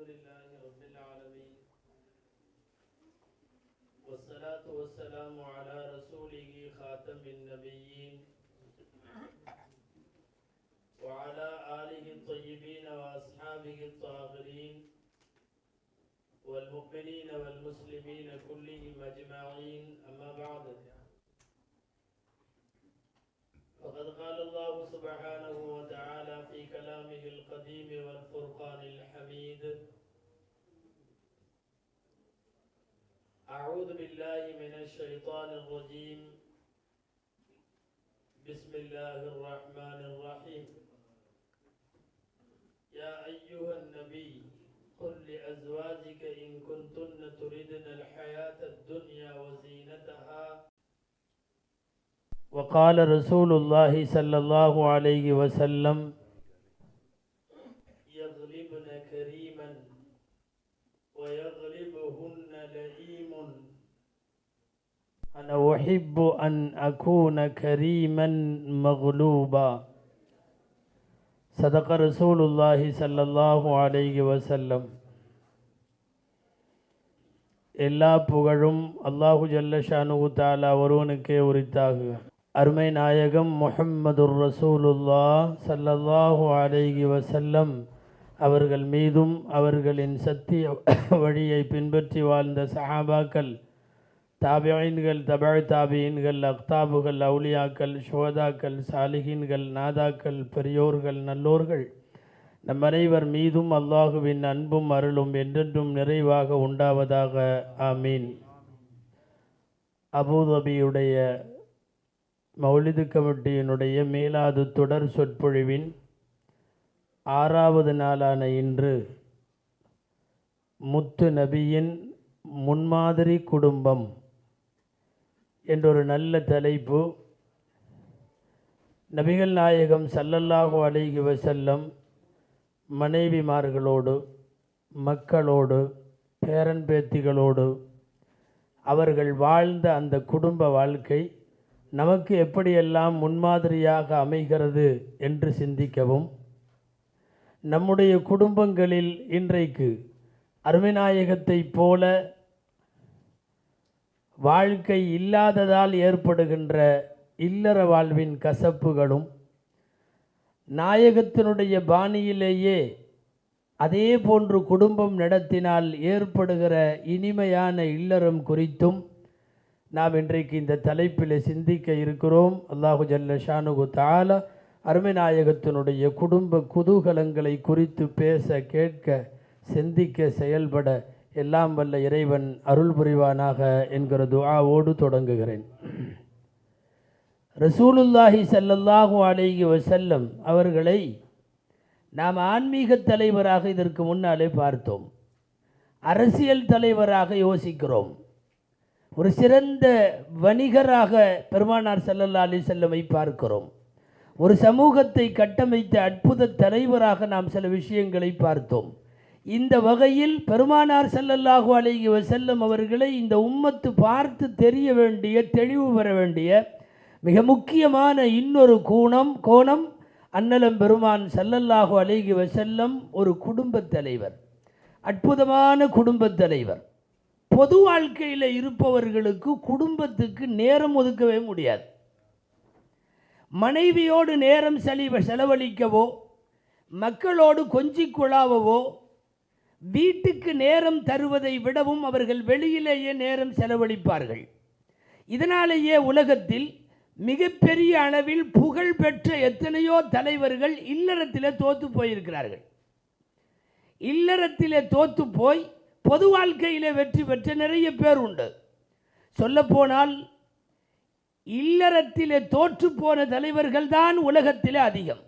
لله رب العالمين والصلاة والسلام على رسوله خاتم النبيين وعلى آله الطيبين وأصحابه الطاهرين والمؤمنين والمسلمين كلهم أجمعين أما بعد فقد قال الله سبحانه وتعالى في كلامه القديم والفرقان الحميد أعوذ بالله من الشيطان الرجيم بسم الله الرحمن الرحيم يا أيها النبي قل لأزواجك إن كنتن تردن الحياة الدنيا وزينتها وقال رسول الله صلى الله عليه وسلم يغلبن كريما ويغلبهن لئيم أنا أحب أن أكون كريما مغلوبا صدق رسول الله صلى الله عليه وسلم. எல்லா புகழும் அல்லாஹு ஜல்ல ஷானுஹு தஆலா ஒருவனுக்கே உரித்தாகுக. அருமை நாயகம் முஹம்மதுர் ரசூலுல்லாஹ் ஸல்லல்லாஹு அலைஹி வஸல்லம் அவர்கள் மீதும் அவர்களின் சத்திய வழியை பின்பற்றி வாழ்ந்த சஹாபாக்கள், தாபிஈன்கள், தபஅ தாபிஈன்கள், அக்தாபுகள், அவுலியாக்கள், ஷுஹதாக்கள், சாலிஹீன்கள், நாதாக்கள், பெரியோர்கள், நல்லோர்கள் நம் அனைவர் மீதும் அல்லாஹுவின் அன்பும் அருளும் என்றென்றும் நிறைவாக உண்டாவதாக. ஆமீன். அபுதாபியுடைய மௌலிது கமிட்டியினுடைய மீலாது தொடர் சொற்பொழிவின் 6வது நாளான இன்று முத்து நபியின் முன்மாதிரி குடும்பம் என்றொரு நல்ல தலைப்பு. நபிகள் நாயகம் ஸல்லல்லாஹு அலைஹி வஸல்லம் மனைவிமார்களோடு, மக்களோடு, பேரன் பேத்திகளோடு அவர்கள் வாழ்ந்த அந்த குடும்ப வாழ்க்கை நமக்கு எப்படியெல்லாம் முன்மாதிரியாக அமைகிறது என்று சிந்திக்கவும், நம்முடைய குடும்பங்களில் இன்றைக்கு அருமைநாயகத்தைப் போல வாழ்க்கை இல்லாததால் ஏற்படுகின்ற இல்லற வாழ்வின் கசப்புகளும், நாயகத்தினுடைய பாணியிலேயே அதே போன்று குடும்பம் நடத்தினால் ஏற்படுகிற இனிமையான இல்லறம் குறித்தும் நாம் இன்றைக்கு இந்த தலைப்பில் சிந்திக்க இருக்கிறோம். அல்லாஹு ஜல்ல ஷானுஹு தஆலா அருமைநாயகத்தினுடைய குடும்ப குதூகலங்களை குறித்து பேச, கேட்க, சிந்திக்க, செயல்பட எல்லாம் வல்ல இறைவன் அருள் புரிவானாக என்கிற துஆவோடு தொடங்குகிறேன். ரசூலுல்லாஹி ஸல்லல்லாஹு அலைஹி வஸல்லம் அவர்களை நாம் ஆன்மீக தலைவராக இதற்கு முன்னாலே பார்த்தோம். அரசியல் தலைவராக யோசிக்கிறோம். ஒரு சிறந்த வணிகராக பெருமானார் ஸல்லல்லாஹு அலைஹி வஸல்லமை பார்க்கிறோம். ஒரு சமூகத்தை கட்டமைத்த அற்புத தலைவராக நாம் சில விஷயங்களை பார்த்தோம். இந்த வகையில் பெருமானார் ஸல்லல்லாஹு அலைஹி வஸல்லம் அவர்களை இந்த உம்மத்து பார்த்து தெரிய வேண்டிய, தெளிவு பெற வேண்டிய மிக முக்கியமான இன்னொரு கோணம் அன்னலம் பெருமான் ஸல்லல்லாஹு அலைஹி வஸல்லம் ஒரு குடும்பத் தலைவர், அற்புதமான குடும்பத் தலைவர். பொது வாழ்க்கையில் இருப்பவர்களுக்கு குடும்பத்துக்கு நேரம் ஒதுக்கவே முடியாது. மனைவியோடு நேரம் செலவழிக்கவோ, மக்களோடு கொஞ்சிக் குழாவவோ, வீட்டுக்கு நேரம் தருவதை விடவும் அவர்கள் வெளியிலேயே நேரம் செலவழிப்பார்கள். இதனாலேயே உலகத்தில் மிகப்பெரிய அளவில் புகழ் பெற்ற எத்தனையோ தலைவர்கள் இல்லறத்திலே தோற்று போயிருக்கிறார்கள். இல்லறத்திலே தோற்று போய் பொது வாழ்க்கையிலே வெற்றி பெற்ற நிறைய பேர் உண்டு. சொல்லப்போனால் இல்லறத்திலே தோற்று போன தலைவர்கள் தான் உலகத்திலே அதிகம்.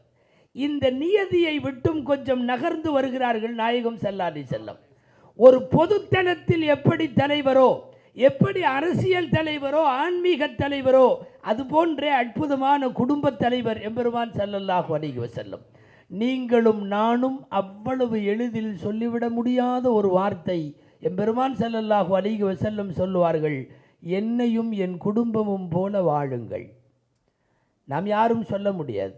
இந்த நியதியை விட்டும் கொஞ்சம் நகர்ந்து வருகிறார்கள் நாயகம் ஸல்லல்லாஹு அலைஹி வஸல்லம். ஒரு பொதுத்தனத்தில் எப்படி தலைவரோ, எப்படி அரசியல் தலைவரோ, ஆன்மீக தலைவரோ, அதுபோன்றே அற்புதமான குடும்ப தலைவர் எம்பெருமான் ஸல்லல்லாஹு அலைஹி வஸல்லம். நீங்களும் நானும் அவ்வளவு எளிதில் சொல்லிவிட முடியாத ஒரு வார்த்தை எம்பெருமான் ஸல்லல்லாஹு அலைஹி வஸல்லம் சொல்லுவார்கள், என்னையும் என் குடும்பமும் போல வாழுங்கள். நாம் யாரும் சொல்ல முடியாது.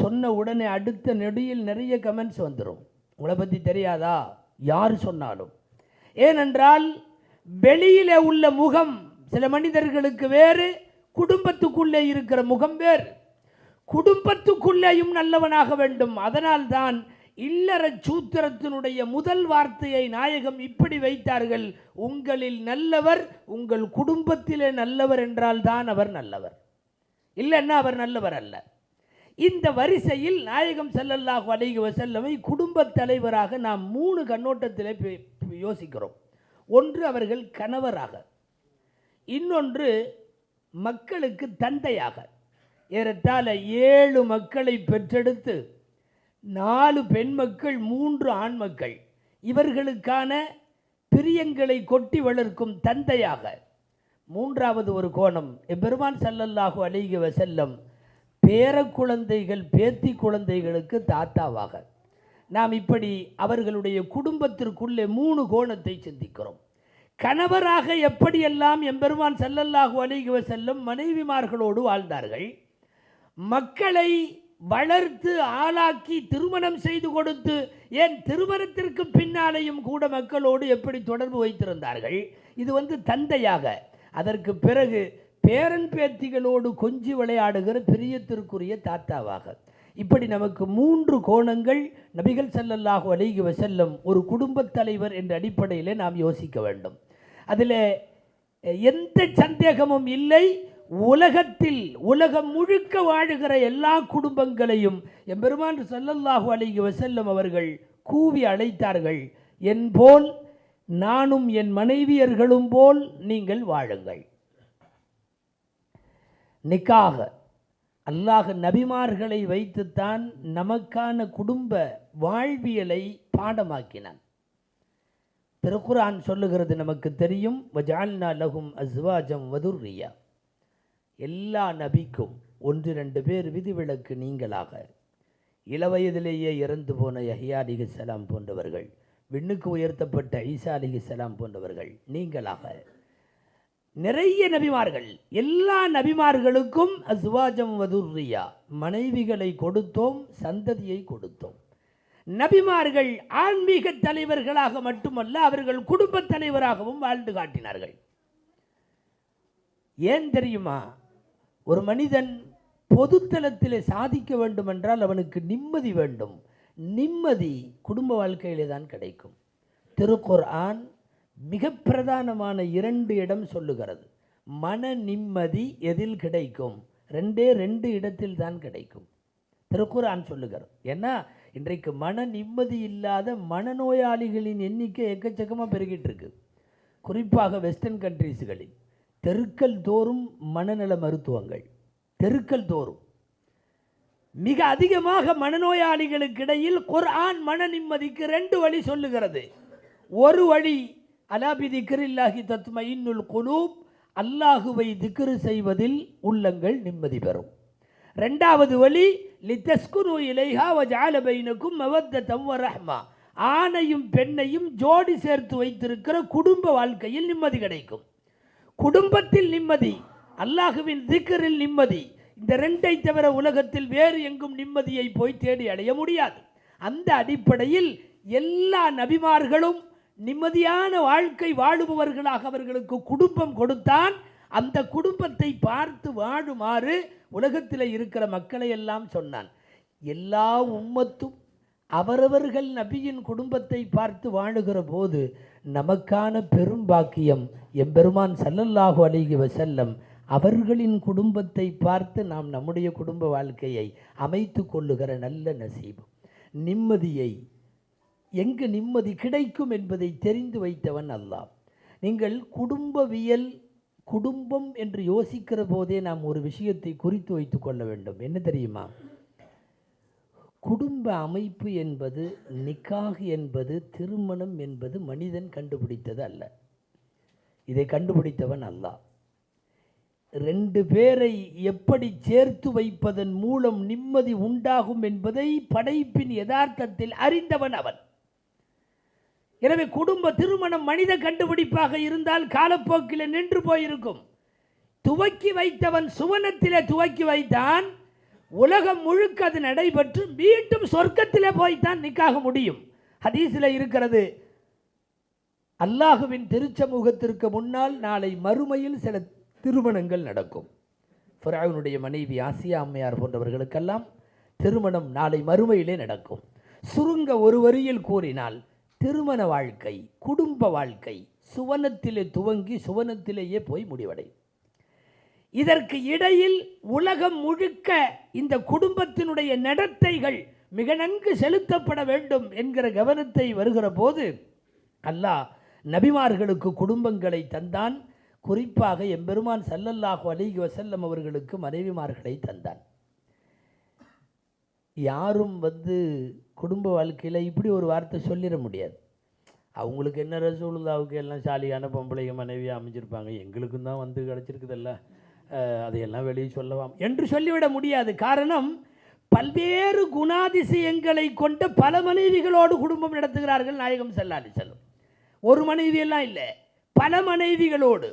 சொன்ன உடனே அடுத்த நொடியில் நிறைய கமெண்ட்ஸ் வந்துடும். உங்களை பற்றி தெரியாதா, யார் சொன்னாலும். ஏனென்றால் வெளியிலே உள்ள முகம் சில மனிதர்களுக்கு வேறு, குடும்பத்துக்குள்ளே இருக்கிற முகம் வேறு. குடும்பத்துக்குள்ளேயும் நல்லவனாக வேண்டும். அதனால்தான் இல்லற சூத்திரத்தினுடைய முதல் வார்த்தையை நாயகம் இப்படி வைத்தார்கள்: உங்களில் நல்லவர் உங்கள் குடும்பத்திலே நல்லவர் என்றால் தான் அவர் நல்லவர், இல்லைன்னா அவர் நல்லவர் அல்ல. இந்த வரிசையில் நாயகம் ஸல்லல்லாஹு அலைஹி வஸல்லமை குடும்பத் தலைவராக நாம் 3 கண்ணோட்டத்திலே யோசிக்கிறோம். ஒன்று அவர்கள் கணவராக, இன்னொன்று மக்களுக்கு தந்தையாக. ஏறத்தாழ 7 மக்களை பெற்றெடுத்து 4 பெண் மக்கள் 3 ஆண் மக்கள், இவர்களுக்கான பிரியங்களை கொட்டி வளர்க்கும் தந்தையாக. மூன்றாவது ஒரு கோணம், எம்பெருமான் ஸல்லல்லாஹு அலைஹி வஸல்லம் பேர குழந்தைகள் பேத்தி குழந்தைகளுக்கு தாத்தாவாக. நாம் இப்படி அவர்களுடைய குடும்பத்திற்குள்ளே 3 கோணத்தை சிந்திக்கிறோம். கணவராக எப்படியெல்லாம் எம்பெருமான் ஸல்லல்லாஹு அலைஹி வஸல்லம் மனைவிமார்களோடு வாழ்ந்தார்கள், மக்களை வளர்த்து ஆளாக்கி திருமணம் செய்து கொடுத்து, ஏன் திருமணத்திற்கு பின்னாலேயும் கூட மக்களோடு எப்படி தொடர்பு வைத்திருந்தார்கள், இது தந்தையாக. அதற்கு பிறகு பேரன் பேத்திகளோடு கொஞ்சி விளையாடுகிற பிரியத்திற்குரிய தாத்தாவாக. இப்படி நமக்கு 3 கோணங்கள் நபிகள் ஸல்லல்லாஹு அலைஹி வஸல்லம் ஒரு குடும்பத் தலைவர் என்ற அடிப்படையில் நாம் யோசிக்க வேண்டும். அதில் எந்த சந்தேகமும் இல்லை. உலகம் முழுக்க வாழுகிற எல்லா குடும்பங்களையும் எம்பெருமான் ஸல்லல்லாஹு அலைஹி வஸல்லம் அவர்கள் கூவி அழைத்தார்கள். என் போல் நானும் என் மனைவியர்களும் போல் நீங்கள் வாழுங்கள். நிக்காக அல்லாஹ் நபிமார்களை வைத்துத்தான் நமக்கான குடும்ப வாழ்வியலை பாடமாக்கினான். திருக்குர்ஆன் சொல்லுகிறது, நமக்கு தெரியும், வஜஅல்னா லஹும் அஸ்வாஜம் வதுர்ரியா. எல்லா நபிக்கும் 1-2 பேர் விதிவிலக்கு நீங்களாக. இளவயதிலேயே இறந்து போன யஹ்யா அலைஹிஸ்ஸலாம் போன்றவர்கள், விண்ணுக்கு உயர்த்தப்பட்ட ஈசா அலைஹிஸ்ஸலாம் போன்றவர்கள் நீங்களாக. நிறைய நபிமார்கள், எல்லா நபிமார்களுக்கும் அஸ்வாஜம் வதுர்ரியா, மனைவிகளை கொடுத்தோம், சந்ததியை கொடுத்தோம். நபிமார்கள் ஆன்மீக தலைவர்களாக மட்டுமல்ல, அவர்கள் குடும்ப தலைவராகவும் வாழ்ந்து காட்டினார்கள். ஏன் தெரியுமா? ஒரு மனிதன் பொதுத்தளத்திலே சாதிக்க வேண்டுமென்றால் அவனுக்கு நிம்மதி வேண்டும். நிம்மதி குடும்ப வாழ்க்கையிலே தான் கிடைக்கும். திருக்குர்ஆன் மிக பிரதானமான 2 இடம் சொல்லுகிறது. மன நிம்மதி எதில் கிடைக்கும்? 2 இடத்தில் தான் கிடைக்கும். திருக்குர்ஆன் சொல்லுகிறது. ஏன்னா இன்றைக்கு மன நிம்மதி இல்லாத மனநோயாளிகளின் எண்ணிக்கை எக்கச்சக்கமாக பெருகிட்டு இருக்கு. குறிப்பாக வெஸ்டர்ன் கண்ட்ரீஸ்களில் தெருக்கள் தோறும் மனநல மருத்துவங்கள், தெருக்கள் தோறும் மிக அதிகமாக மனநோயாளிகளுக்கு இடையில் குர்ஆன் மன நிம்மதிக்கு 2 வழி சொல்லுகிறது. ஒரு வழி, அலா பிதிக்ரில்லாஹி தத்மஇன்னுல் குலூப், அல்லாஹுவை திக்ரு செய்வதில் உள்ளங்கள் நிம்மதி பெறும். 2வது வழி, லிதஸ்குனு இலைஹா வஜஅல பைனக்கும் மவத்ததம் வர்ஹமா, ஆணையும் பெண்ணையும் ஜோடி சேர்த்து வைத்திருக்கிற குடும்ப வாழ்க்கையில் நிம்மதி கிடைக்கும். குடும்பத்தில் நிம்மதி, அல்லாஹுவின் திக்ரில் நிம்மதி. இந்த 2ஐ தவிர உலகத்தில் வேறு எங்கும் நிம்மதியை போய் தேடி அடைய முடியாது. அந்த அடிப்படையில் எல்லா நபிமார்களும் நிம்மதியான வாழ்க்கை வாழுபவர்களாக அவர்களுக்கு குடும்பம் கொடுத்தான். அந்த குடும்பத்தை பார்த்து வாழுமாறு உலகத்தில் இருக்கிற மக்களை எல்லாம் சொன்னான். எல்லா உம்மத்தும் அவரவர்கள் நபியின் குடும்பத்தை பார்த்து வாழுகிற போது நமக்கான பெரும் பாக்கியம் எம்பெருமான் ஸல்லல்லாஹு அலைஹி வஸல்லம் அவர்களின் குடும்பத்தை பார்த்து நாம் நம்முடைய குடும்ப வாழ்க்கையை அமைத்து கொள்ளுகிற நல்ல நசீபு. நிம்மதியை, எங்கு நிம்மதி கிடைக்கும் என்பதை தெரிந்து வைத்தவன் அல்லாஹ். நீங்கள் குடும்பவியல், குடும்பம் என்று யோசிக்கிற போதே நாம் ஒரு விஷயத்தை குறித்து வைத்து கொள்ள வேண்டும். என்ன தெரியுமா? குடும்ப அமைப்பு என்பது, நிக்காஹ் என்பது, திருமணம் என்பது மனிதன் கண்டுபிடித்தது அல்ல. இதை கண்டுபிடித்தவன் அல்லாஹ். 2 பேரை எப்படி சேர்த்து வைப்பதன் மூலம் நிம்மதி உண்டாகும் என்பதை படைப்பின் யதார்த்தத்தில் அறிந்தவன் அவன். எனவே குடும்ப திருமணம் மனித கண்டுபிடிப்பாக இருந்தால் காலப்போக்கில் நின்று போயிருக்கும். துவக்கி வைத்தவன் சுவனத்திலே துவக்கி வைத்தான். உலகம் முழுக்க அது நடைபெற்று மீண்டும் சொர்க்கத்திலே போய்த்தான் நிக்காக முடியும். ஹதீஸில் இருக்கிறது, அல்லாஹுவின் திருச்சமூகத்திற்கு முன்னால் நாளை மறுமையில் சில திருமணங்கள் நடக்கும். ஃபிரௌனுடைய மனைவி ஆசியா அம்மையார் போன்றவர்களுக்கெல்லாம் திருமணம் நாளை மறுமையிலே நடக்கும். சுருங்க ஒரு வரியில் கூறினால், திருமண வாழ்க்கை, குடும்ப வாழ்க்கை சுவனத்திலே துவங்கி சுவனத்திலேயே போய் முடிவடையும். இதற்கு இடையில் உலகம் முழுக்க இந்த குடும்பத்தினுடைய நடத்தைகள் மிக நன்கு செலுத்தப்பட வேண்டும் என்கிற கவனத்தை வருகிற போது அல்லாஹ் நபிமார்களுக்கு குடும்பங்களை தந்தான். குறிப்பாக எம்பெருமான் ஸல்லல்லாஹு அலைஹி வஸல்லம் அவர்களுக்கு மனைவிமார்களை தந்தான். யாரும் குடும்ப வாழ்க்கையில் இப்படி ஒரு வார்த்தை சொல்லிட முடியாது. அவங்களுக்கு என்ன ரசூலுல்லாவுக்கு எல்லாம் சாலியான பொம்பளைங்க மனைவியாக அமைஞ்சிருப்பாங்க, எங்களுக்கும் தான் கிடச்சிருக்குதல்ல, அதையெல்லாம் வெளியே சொல்லலாம் என்று சொல்லிவிட முடியாது. காரணம், பல்வேறு குணாதிசயங்களை கொண்ட பல மனைவிகளோடு குடும்பம் நடத்துகிறார்கள் நாயகம் ஸல்லல்லாஹு அலைஹி வஸல்லம். ஒரு மனைவியெல்லாம் இல்லை, பல மனைவிகளோடு.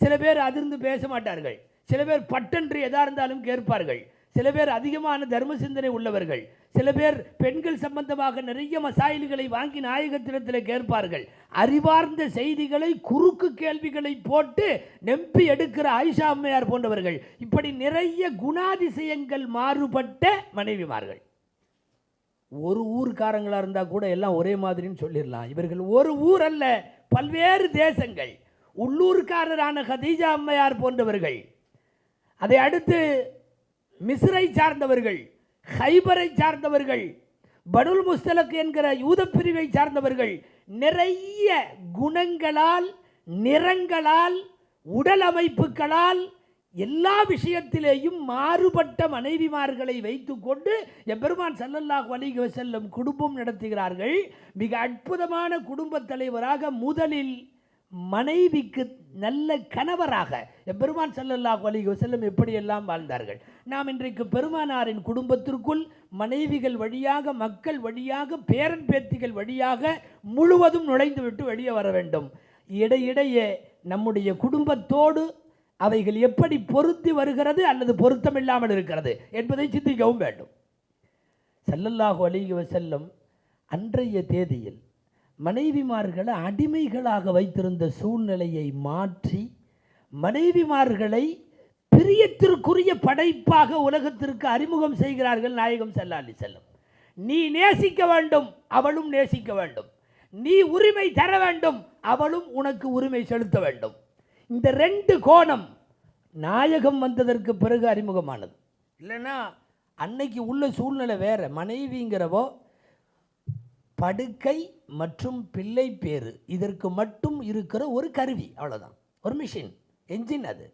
சில பேர் அதிர்ந்து பேச மாட்டார்கள், சில பேர் பட்டென்று எதா இருந்தாலும் கேட்பார்கள், சில பேர் அதிகமான தர்ம சிந்தனை உள்ளவர்கள், சில பேர் பெண்கள் சம்பந்தமாக நிறைய மசாயில்களை வாங்கி நாயகத்திடத்தில் கேட்பார்கள். அறிவார்ந்த செய்திகளை குறுக்கு கேள்விகளை போட்டு நெம்பி எடுக்கிற ஆயிஷா அம்மையார் போன்றவர்கள். இப்படி நிறைய குணாதிசயங்கள் மாறுபட்ட மனைவிமார்கள். ஒரு ஊர்க்காரங்களாக இருந்தால் கூட எல்லாம் ஒரே மாதிரின்னு சொல்லிடலாம். இவர்கள் ஒரு ஊர் அல்ல, பல்வேறு தேசங்கள். உள்ளூர்காரரான கதீஜா அம்மையார் போன்றவர்கள், அதை அடுத்து மிஸ்ரை சார்ந்தவர்கள், ஹைபரை சார்ந்தவர்கள், பனுல் முஸ்தலக் என்கிற யூத பிரிவை சார்ந்தவர்கள், நிறைய குணங்களால், நிறங்களால், உடல் அமைப்புகளால், எல்லா விஷயத்திலேயும் மாறுபட்ட மனைவிமார்களை வைத்துக்கொண்டு எம்பெருமான் ஸல்லல்லாஹு அலைஹி வஸல்லம் குடும்பம் நடத்துகிறார்கள். மிக அற்புதமான குடும்ப தலைவராக முதலில் மனைவிக்கு நல்ல கணவராக எம்பெருமான் ஸல்லல்லாஹு அலைஹி வஸல்லம் எப்படியெல்லாம் வாழ்ந்தார்கள். நாம் இன்றைக்கு பெருமானாரின் குடும்பத்திற்குள் மனைவிகள் வழியாக, மக்கள் வழியாக, பேரன் பேத்திகள் வழியாக முழுவதும் நுழைந்துவிட்டு வெளியே வர வேண்டும். இடையிடையே நம்முடைய குடும்பத்தோடு அவைகள் எப்படி பொருத்தி வருகிறது அல்லது பொருத்தமில்லாமல் இருக்கிறது என்பதை சிந்திக்கவும் வேண்டும். ஸல்லல்லாஹு அலைஹி வஸல்லம் அன்றைய தேதியில் மனைவிமார்களை அடிமைகளாக வைத்திருந்த சூழ்நிலையை மாற்றி மனைவிமார்களை பிரியத்திற்குரிய படைப்பாக உலகத்திற்கு அறிமுகம் செய்கிறார்கள் நாயகம் ஸல்லல்லாஹு அலைஹி வஸல்லம். நீ நேசிக்க வேண்டும், அவளும் நேசிக்க வேண்டும். நீ உரிமை தர வேண்டும், அவளும் உனக்கு உரிமை செலுத்த வேண்டும். இந்த ரெண்டு கோணம் நாயகம் வந்ததற்கு பிறகு அறிமுகமானது. இல்லைன்னா அன்னைக்கு உள்ள சூழ்நிலை வேற. மனைவிங்கிறவோ படுக்கை மற்றும் பிள்ளை பேரு இதற்கு மட்டும் இருக்கிற ஒரு கருவி, அவ்வளோதான், ஒரு மிஷின், என்ஜின். அது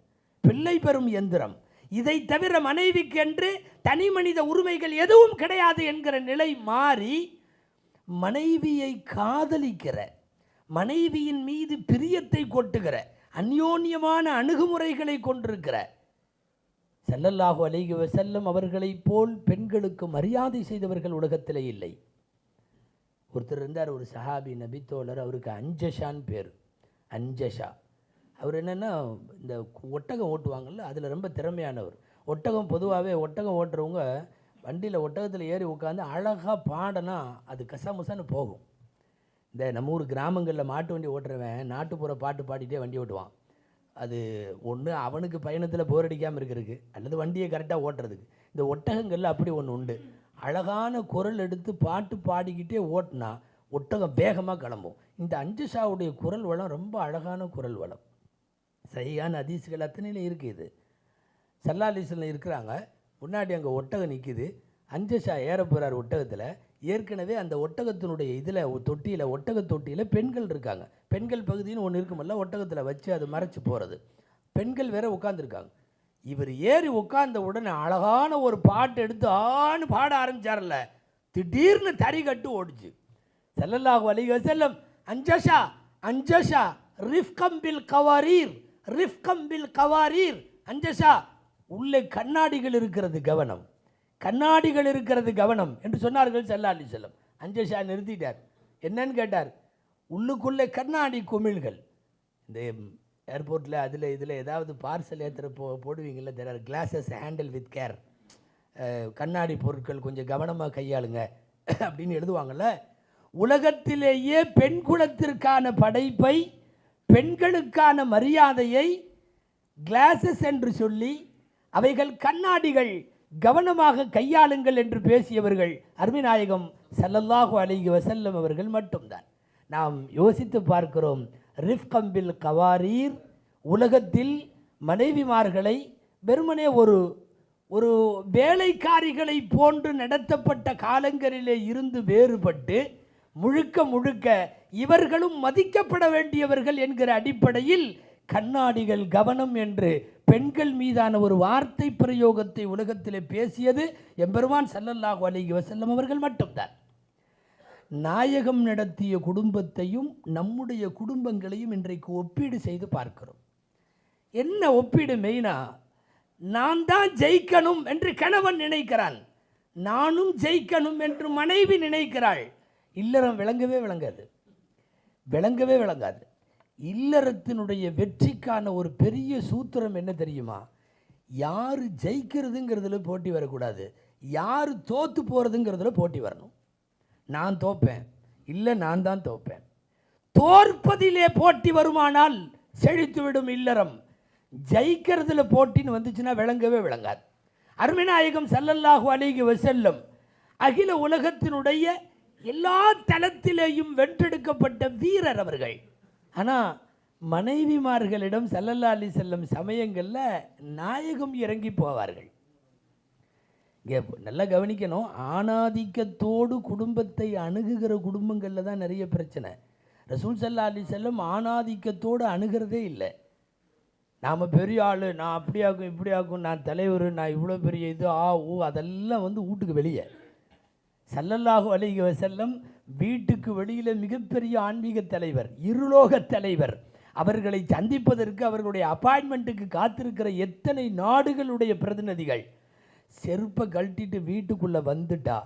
பிள்ளை பெறும் எந்திரம். இதை தவிர மனைவிக்கு என்று தனி மனித உரிமைகள் எதுவும் கிடையாது என்கிற நிலை மாறி மனைவியை காதலிக்கிற, மனைவியின் மீது பிரியத்தை கொட்டுகிற, அந்யோன்யமான அணுகுமுறைகளை கொண்டிருக்கிற ஸல்லல்லாஹு அலைஹி வஸல்லம் அவர்களைப் போல் பெண்களுக்கு மரியாதை செய்தவர்கள் உலகத்திலே இல்லை. ஒருத்தர் இருந்தார், ஒரு சஹாபி நபித்தோழர், அவருக்கு அஞ்சஷான்னு பேர். அஞ்சஷா. அவர் என்னென்னா, இந்த ஒட்டகம் ஓட்டுவாங்கள்ல, அதில் ரொம்ப திறமையானவர். ஒட்டகம் பொதுவாகவே ஒட்டகம் ஓட்டுறவங்க வண்டியில் ஒட்டகத்தில் ஏறி உட்காந்து அழகாக பாடனா அது கசமுசன்னு போகும். இந்த நம்ம ஊர் கிராமங்களில் மாட்டு வண்டி ஓட்டுறவன் நாட்டுப்புற பாட்டு பாடிட்டே வண்டி ஓட்டுவான். அது ஒன்று அவனுக்கு பயணத்தில் போர் அடிக்காமல் இருக்கிறதுக்கு, அல்லது வண்டியை கரெக்டாக ஓட்டுறதுக்கு. இந்த ஒட்டகங்களில் அப்படி ஒன்று உண்டு. அழகான குரல் எடுத்து பாட்டு பாடிக்கிட்டே ஓட்டினா ஒட்டகம் வேகமாக கிளம்பும். இந்த அஞ்சஷாவுடைய குரல் வளம் ரொம்ப அழகான குரல் வளம். சரியான ஹதீஸ்கள் அத்தனையிலும் இருக்குது. இது ஸல்லல்லாஹு அலைஹி வஸல்லம் இருக்கிறாங்க, முன்னாடி அங்கே ஒட்டகம் நிற்கிது. அஞ்சஷா ஏற போகிறார் ஒட்டகத்தில். ஏற்கனவே அந்த ஒட்டகத்தினுடைய இதில் தொட்டியில், ஒட்டக தொட்டியில் பெண்கள் இருக்காங்க. பெண்கள் பகுதின்னு ஒன்று இருக்குமல்ல, ஒட்டகத்தில் வச்சு அது மறைச்சி போகிறது. பெண்கள் வேற உட்காந்துருக்காங்க. இவர் ஏறி உட்கார்ந்த உடனே அழகான ஒரு பாட்டு எடுத்து ஆன்னு பாட ஆரம்பிச்சார்ல, திடீர்னு தறி கட்டு ஓடிச்சு. ஸல்லல்லாஹு அலைஹி வஸல்லம், அஞ்சஷா அஞ்சஷா ரிஃப்கம் பில் கவாரீர், ரிஃப்கம் பில் கவாரீர். அஞ்சஷா, உள்ளே கண்ணாடிகள் இருக்கிறது கவனம், கண்ணாடிகள் இருக்கிறது கவனம் என்று சொன்னார்கள் ஸல்லல்லாஹு அலைஹி வஸல்லம். அஞ்சஷா நிறுத்திட்டார். என்னன்னு கேட்டார். உள்ளுக்குள்ளே கண்ணாடி குமிழ்கள். இந்த ஏர்போர்ட்டில் இதில் ஏதாவது பார்சல் ஏற்றுற போடுவீங்கள, there are glasses handle with care, கண்ணாடி பொருட்கள் கொஞ்சம் கவனமாக கையாளுங்க அப்படின்னு எழுதுவாங்கள்ல. உலகத்திலேயே பெண் குலத்திற்கான படைப்பை, பெண்களுக்கான மரியாதையை கிளாஸஸ் என்று சொல்லி அவைகள் கண்ணாடிகள், கவனமாக கையாளுங்கள் என்று பேசியவர்கள் அருமைநாயகம் ஸல்லல்லாஹு அலைஹி வஸல்லம் அவர்கள் மட்டும்தான். நாம் யோசித்து பார்க்கிறோம். ரிஃப்கம் பில் கவாரீர், உலகத்தில் மனைவிமார்களை வெறுமனே ஒரு வேலைக்காரிகளை போன்று நடத்தப்பட்ட காலங்களிலே இருந்து வேறுபட்டு முழுக்க முழுக்க இவர்களும் மதிக்கப்பட வேண்டியவர்கள் என்கிற அடிப்படையில் கண்ணாடிகள், கவனம் என்று பெண்கள் மீதான ஒரு வார்த்தை பிரயோகத்தை உலகத்திலே பேசியது எம்பெருமான் ஸல்லல்லாஹு அலைஹி வஸல்லம் அவர்கள் மட்டும்தான். நாயகம் நடத்திய குடும்பத்தையும் நம்முடைய குடும்பங்களையும் இன்றைக்கு ஒப்பீடு செய்து பார்க்கிறோம். என்ன ஒப்பீடு? மெயினா, நான் தான் ஜெயிக்கணும் என்று கணவன் நினைக்கிறான், நானும் ஜெயிக்கணும் என்று மனைவி நினைக்கிறாள். இல்லறம் விளங்கவே விளங்காது. இல்லறத்தினுடைய வெற்றிக்கான ஒரு பெரிய சூத்திரம் என்ன தெரியுமா? யார் ஜெயிக்கிறதுங்கிறதுல போட்டி வரக்கூடாது, யார் தோற்று போகிறதுங்கிறதுல போட்டி வரணும். நான் தோப்பேன், இல்லை நான் தான் தோப்பேன். தோற்பதிலே போட்டி வருமானால் செழித்துவிடும் இல்லறம். ஜெயிக்கிறதுல போட்டின்னு வந்துச்சுன்னா விளங்கவே விளங்காது. அருமைநாயகம் ஸல்லல்லாஹு அலைஹி வஸல்லம் அகில உலகத்தினுடைய எல்லா தளத்திலேயும் வென்றெடுக்கப்பட்ட வீரர் அவர்கள். ஆனால் மனைவிமார்களிடம் ஸல்லல்லாஹு அலைஹி வஸல்லம் சமயங்களில் நாயகம் இறங்கி போவார்கள். இங்கே நல்லா கவனிக்கணும். ஆணாதிக்கத்தோடு குடும்பத்தை அணுகுகிற குடும்பங்களில் தான் நிறைய பிரச்சனை. ரசூல் ஸல்லல்லாஹு அலைஹி வஸல்லம் ஆணாதிக்கத்தோடு அணுகிறதே இல்லை. நாம் பெரிய ஆள், நான் அப்படி ஆகும் இப்படி ஆகும், நான் தலைவர், நான் இவ்வளோ பெரிய இது அதெல்லாம் வீட்டுக்கு வெளியே. ஸல்லல்லாஹு அலைஹி வஸல்லம் வீட்டுக்கு வெளியில் மிகப்பெரிய ஆன்மீக தலைவர், இருலோக தலைவர். அவர்களை சந்திப்பதற்கு, அவர்களுடைய அப்பாயின்மெண்ட்டுக்கு காத்திருக்கிற எத்தனை நாடுகளுடைய பிரதிநிதிகள். செருப்பை கழட்டிட்டு வீட்டுக்குள்ளே வந்துட்டா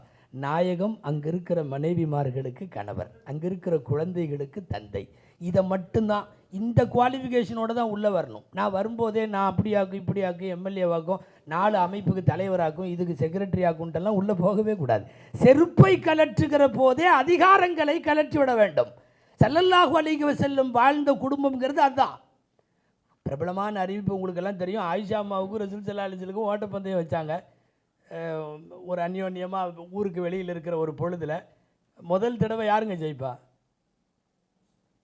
நாயகம் அங்கே இருக்கிற மனைவிமார்களுக்கு கணவர், அங்கே இருக்கிற குழந்தைகளுக்கு தந்தை. இதை மட்டும்தான், இந்த குவாலிஃபிகேஷனோடு தான் உள்ளே வரணும். நான் வரும்போதே நான் அப்படியாக்கும் இப்படியாக்கும் எம்எல்ஏவாக்கும் 4 அமைப்புக்கு தலைவராக்கும் இதுக்கு செக்ரட்டரி ஆக்கும்ட்டெல்லாம் உள்ளே போகவே கூடாது. செருப்பை கலற்றுகிற போதே அதிகாரங்களை கலற்றி விட வேண்டும். ஸல்லல்லாஹு அலைஹி வஸல்லம் வாழ்ந்த குடும்பம்ங்கிறது அதுதான். பிரபலமான அறிவிப்பு உங்களுக்கெல்லாம் தெரியும். ஆயிஷா அம்மாவுக்கும் ரசூல் ஸல்லல்லாஹு அலைஹி வஸல்லம் ஓட்டப்பந்தயம் வச்சாங்க. ஒரு அந்யோன்யமாக ஊருக்கு வெளியில் இருக்கிற ஒரு பொழுதில் முதல் தடவை யாருங்க ஜெயிப்பா?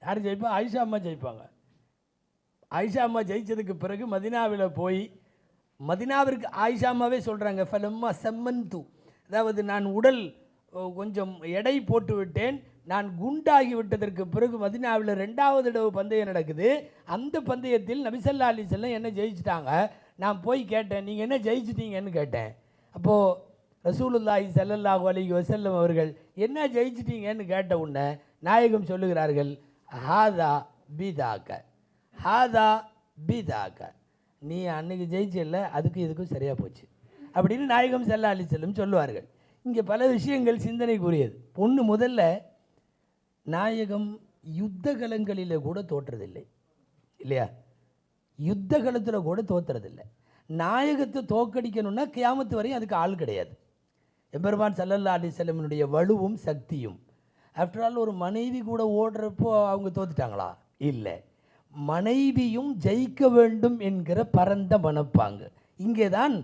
யார் ஜெயிப்பா? ஆயிஷா அம்மா ஜெயிப்பாங்க. ஆயிஷா அம்மா ஜெயித்ததுக்கு பிறகு மதினாவில் போய், மதினாவிற்கு ஆயிஷா அம்மாவே சொல்கிறாங்க, ஃபலம்மா செம்மந்து, அதாவது நான் உடல் கொஞ்சம் எடை போட்டு விட்டேன், நான் குண்டாகி விட்டதற்கு பிறகு மதினாவில் 2வது தடவை பந்தயம் நடக்குது. அந்த பந்தயத்தில் நபி ஸல்லல்லாஹு அலைஹி வஸல்லம் என்ன ஜெயிச்சிட்டாங்க. நான் போய் கேட்டேன், நீங்கள் என்ன ஜெயிச்சிட்டீங்கன்னு கேட்டேன். அப்போது ரசூலுல்லாஹி ஸல்லல்லாஹு அலைஹி வஸல்லம் அவர்கள் என்ன ஜெயிச்சிட்டீங்கன்னு கேட்ட உடனே நாயகம் சொல்லுகிறார்கள், ஹாதா பிதாக்க, ஹாதா பிதாக்க, நீ அன்னைக்கு ஜெயிச்சில்ல, அதுக்கு இதுக்கும் சரியாக போச்சு அப்படின்னு நாயகம் ஸல்லல்லாஹு அலைஹி வஸல்லம் சொல்லுவார்கள். இங்கே பல விஷயங்கள் சிந்தனைக்குரியது. ஒன்று, முதல்ல நாயகம் யுத்த களங்களில் கூட தோற்றதில்லை இல்லையா? யுத்த களத்தில் கூட தோற்றுறதில்லை. நாயகத்தை தோக்கடிக்கணும்னா கியாமத்து வரையும் அதுக்கு ஆள் கிடையாது. எம்பெருமான் ஸல்லல்லாஹு அலைஹி வஸல்லமினுடைய வலுவும் சக்தியும். ஆஃப்டர் ஆல் ஒரு மனைவி கூட ஓடுறப்போ அவங்க தோத்துட்டாங்களா? இல்லை. மனைவியும் ஜெயிக்க வேண்டும் என்கிற பரந்த மனப்பாங்கு. இங்கே தான்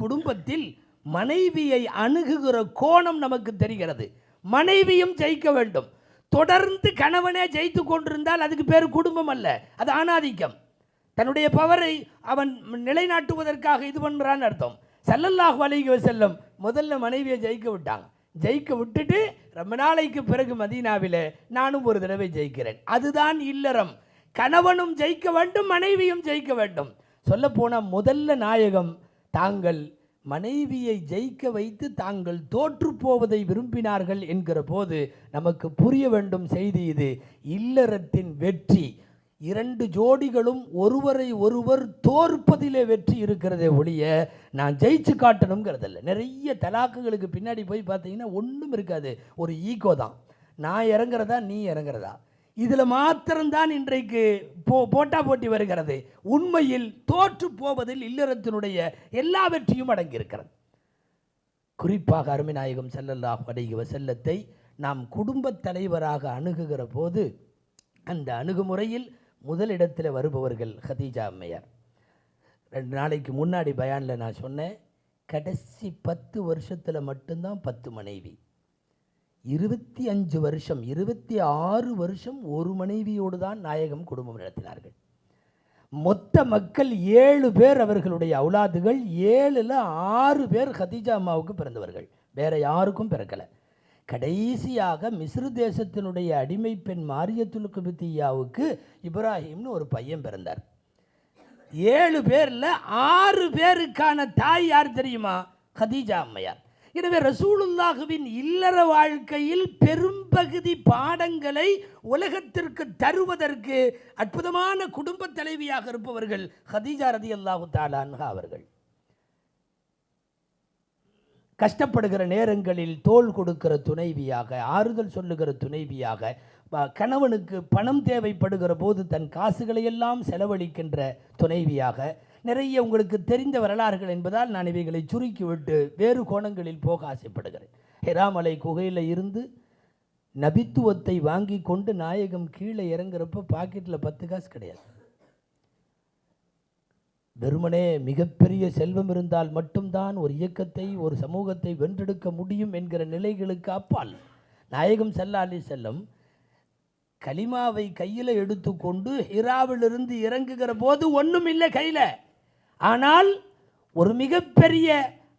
குடும்பத்தில் மனைவியை அணுகுகிற கோணம் நமக்கு தெரிகிறது. மனைவியும் ஜெயிக்க வேண்டும். தொடர்ந்து கணவனே ஜெயித்து கொண்டிருந்தால் அதுக்கு பேர் குடும்பம் அல்ல, அது ஆணாதிக்கம். தன்னுடைய பவரை அவன் நிலைநாட்டுவதற்காக இது பண்ணுறான்னு அர்த்தம். ஸல்லல்லாஹு அலைஹி வஸல்லம் முதல்ல மனைவியை ஜெயிக்க விட்டாங்க. ஜெயிக்க விட்டுட்டு ரொம்ப நாளைக்கு பிறகு மதீனாவில் நானும் ஒரு தடவை ஜெயிக்கிறேன். அதுதான் இல்லறம். கணவனும் ஜெயிக்க வேண்டும், மனைவியும் ஜெயிக்க வேண்டும். சொல்லப்போனால் முதல்ல நாயகம் தாங்கள் மனைவியை ஜெயிக்க வைத்து தாங்கள் தோற்று போவதை விரும்பினார்கள் என்கிற போது நமக்கு புரிய வேண்டும் செய்தி இது. இல்லறத்தின் வெற்றி 2 ஜோடிகளும் ஒருவரை ஒருவர் தோற்பதிலே வெற்றி இருக்கிறதே ஒழிய நான் ஜெயிச்சு காட்டணுங்கிறதில்ல. நிறைய தலாக்குகளுக்கு பின்னாடி போய் பார்த்தீங்கன்னா ஒன்றும் இருக்காது, ஒரு ஈகோ தான். நான் இறங்குறதா நீ இறங்குறதா, இதில் மாத்திரம்தான் இன்றைக்கு போட்டா போட்டி வருகிறது. உண்மையில் தோற்று போவதில் இல்லறத்தினுடைய எல்லா வெற்றியும் அடங்கியிருக்கிறது. குறிப்பாக அருமை நாயகம் ஸல்லல்லாஹு அலைஹி வஸல்லத்தை நாம் குடும்பத் தலைவராக அணுகுகிற போது அந்த அணுகுமுறையில் முதலிடத்தில் வருபவர்கள் ஹதீஜா அம்மையார். 2 நாளைக்கு முன்னாடி பயானில் நான் சொன்னேன், கடைசி 10 வருஷத்தில் மட்டும்தான் 10 மனைவி. 25 வருஷம் 26 வருஷம் ஒரு மனைவியோடு தான் நாயகம் குடும்பம் நடத்தினார்கள். மொத்த மக்கள் 7 பேர் அவர்களுடைய அவுலாதுகள். 7ல் 6 பேர் ஹதீஜா அம்மாவுக்கு பிறந்தவர்கள், வேற யாருக்கும் பிறக்கலை. கடைசியாக மிஸ்ரு தேசத்தினுடைய அடிமை பெண் மாரியத்துல் கிப்தியாவுக்கு இப்ராஹிம்னு ஒரு பையன் பிறந்தார். 7 பேரில் 6 பேருக்கான தாய் யார் தெரியுமா? ஹதீஜா அம்மையார். எனவே ரசூலுல்லாஹுவின் இல்லற வாழ்க்கையில் பெரும்பகுதி பாடங்களை உலகத்திற்கு தருவதற்கு அற்புதமான குடும்ப தலைவியாக இருப்பவர்கள் ஹதீஜா ரலியல்லாஹு தஆலா அன்ஹா அவர்கள். கஷ்டப்படுகிற நேரங்களில் தோள் கொடுக்கிற துணைவியாக, ஆறுதல் சொல்லுகிற துணைவியாக, கணவனுக்கு பணம் தேவைப்படுகிற போது தன் காசுகளை எல்லாம் செலவழிக்கின்ற துணைவியாக, நிறைய உங்களுக்கு தெரிந்த வரலாறுகள் என்பதால் நான் இவைகளை சுருக்கிவிட்டு வேறு கோணங்களில் போக ஆசைப்படுகிறேன். ஹிராமலை குகையில் இருந்து நபித்துவத்தை வாங்கி கொண்டு நாயகம் கீழே இறங்குறப்ப பாக்கெட்டில் 10 காசு கிடையாது. வெறுமனே மிகப்பெரிய செல்வம் இருந்தால் மட்டும்தான் ஒரு இயக்கத்தை, ஒரு சமூகத்தை வென்றெடுக்க முடியும் என்கிற நிலைகளுக்கு அப்பால் நாயகம் ஸல்லல்லாஹு அலைஹி வஸல்லம் கலிமாவை கையில் எடுத்துக்கொண்டு ஹிராவிலிருந்து இறங்குகிற போது ஒன்றும் இல்லை கையில். ஆனால் ஒரு மிகப்பெரிய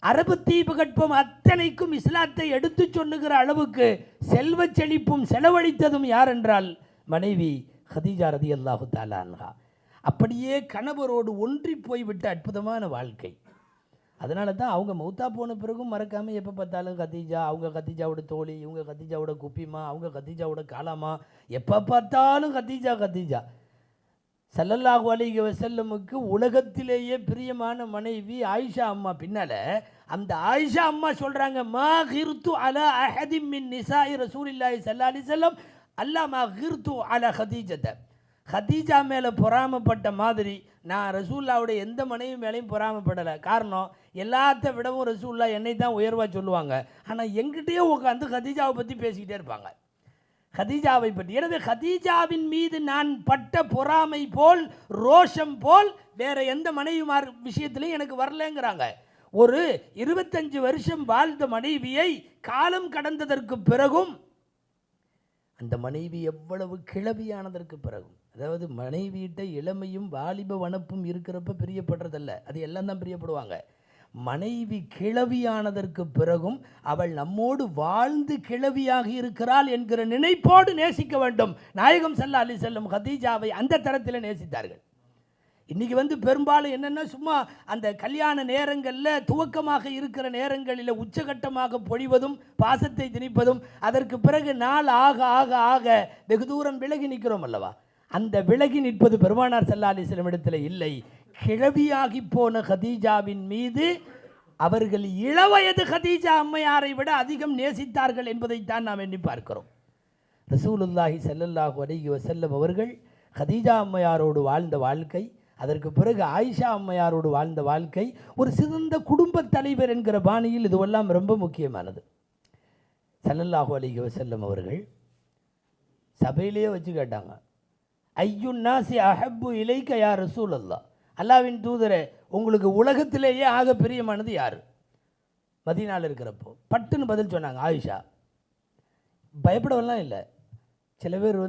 அரபு தீபகற்பம் அத்தனைக்கும் இஸ்லாத்தை எடுத்து சொல்லுகிற அளவுக்கு செல்வ செழிப்பும் செலவழித்ததும் யார் என்றால் மனைவி ஹதீஜா ரலியல்லாஹு தஆலா அன்ஹா. அப்படியே கணவரோடு ஒன்றி போய்விட்ட அற்புதமான வாழ்க்கை. அதனால தான் அவங்க மௌத்தா போன பிறகும் மறக்காமல் எப்போ பார்த்தாலும் கதீஜா, அவங்க கதீஜாவோட தோழி, இவங்க கதீஜாவோட குப்பிமா, அவங்க கதீஜாவோட காலாமா, எப்போ பார்த்தாலும் கதீஜா கதீஜா. ஸல்லல்லாஹு அலைஹி வஸல்லமுக்கு உலகத்திலேயே பிரியமான மனைவி ஆயிஷா அம்மா. பின்னால் அந்த ஆயிஷா அம்மா சொல்கிறாங்க, மா கிர்து அலா அஹதிம் மின் நிசாஇ ரசூலில்லாஹி ஸல்லல்லாஹு அலைஹி வஸல்லம் அல்லா மா கிர்து அலா ஹதீஜத. ஹதீஜா மேலே பொறாமப்பட்ட மாதிரி நான் ரசூல்லாவுடைய எந்த மனைவி மேலேயும் பொறாமப்படலை. காரணம், எல்லாத்த விடவும் ரசூல்லா என்னை தான் உயர்வாக சொல்லுவாங்க. ஆனால் எங்கிட்டே உட்காந்து ஹதீஜாவை பற்றி பேசிக்கிட்டே இருப்பாங்க, ஹதீஜாவை பற்றி. எனவே ஹதீஜாவின் மீது நான் பட்ட பொறாமை போல், ரோஷம் போல் வேற எந்த மனைவிமார் விஷயத்திலையும் எனக்கு வரலங்கிறாங்க. ஒரு 25 வருஷம் வாழ்ந்த மனைவியை காலம் கடந்ததற்கு பிறகும், அந்த மனைவி எவ்வளவு கிளவியானதற்கு பிறகும், அதாவது மனைவியிட்ட இளமையும் வாலிப வனப்பும் இருக்கிறப்ப பிரியப்படுறதல்ல, அது எல்லாம் தான் பிரியப்படுவாங்க. மனைவி கிளவியானதற்கு பிறகும் அவள் நம்மோடு வாழ்ந்து கிளவியாக இருக்கிறாள் என்கிற நினைப்போடு நேசிக்க வேண்டும். நாயகம் ஸல்லல்லாஹு அலைஹி வஸல்லம் ஹதீஜாவை அந்த தரத்தில் நேசித்தார்கள். இன்றைக்கி பெரும்பாலும் என்னென்னா, சும்மா அந்த கல்யாண நேரங்களில் துவக்கமாக இருக்கிற நேரங்களில் உச்சகட்டமாக பொழிவதும் பாசத்தை திணிப்பதும், அதற்கு பிறகு நாள் ஆக ஆக ஆக வெகு தூரம் விலகி நிற்கிறோம் அல்லவா. அந்த விலகி நிற்பது பெருமானார் ஸல்லல்லாஹு அலைஹி வஸல்லம் இடத்தில் இல்லை. கிழவியாகி போன ஹதீஜாவின் மீது அவர்கள் இளவயது ஹதீஜா அம்மையாரை விட அதிகம் நேசித்தார்கள் என்பதைத்தான் நாம் எண்ணி பார்க்கிறோம். ரசூலுல்லாஹி ஸல்லல்லாஹு அலைஹி வஸல்லம் அவர்கள் ஹதீஜா அம்மையாரோடு வாழ்ந்த வாழ்க்கை, அதற்கு பிறகு ஆயிஷா அம்மையாரோடு வாழ்ந்த வாழ்க்கை, ஒரு சிறந்த குடும்ப தலைவர் என்கிற பாணியில் இதுவெல்லாம் ரொம்ப முக்கியமானது. ஸல்லல்லாஹு அலைஹி வஸல்லம் அவர்கள் சபையிலேயே வச்சு கேட்டாங்க, ஐயுன் நாசி அஹப்பு இலைக்க யா ரசூலல்லாஹ், அல்லாவின் தூதரே உங்களுக்கு உலகத்திலேயே ஆக பிரியமானது யார்? மதீனாவில் இருக்கிறப்போ பட்டுன்னு பதில் சொன்னாங்க ஆயிஷா. பயப்படவெல்லாம் இல்லை. சில பேர்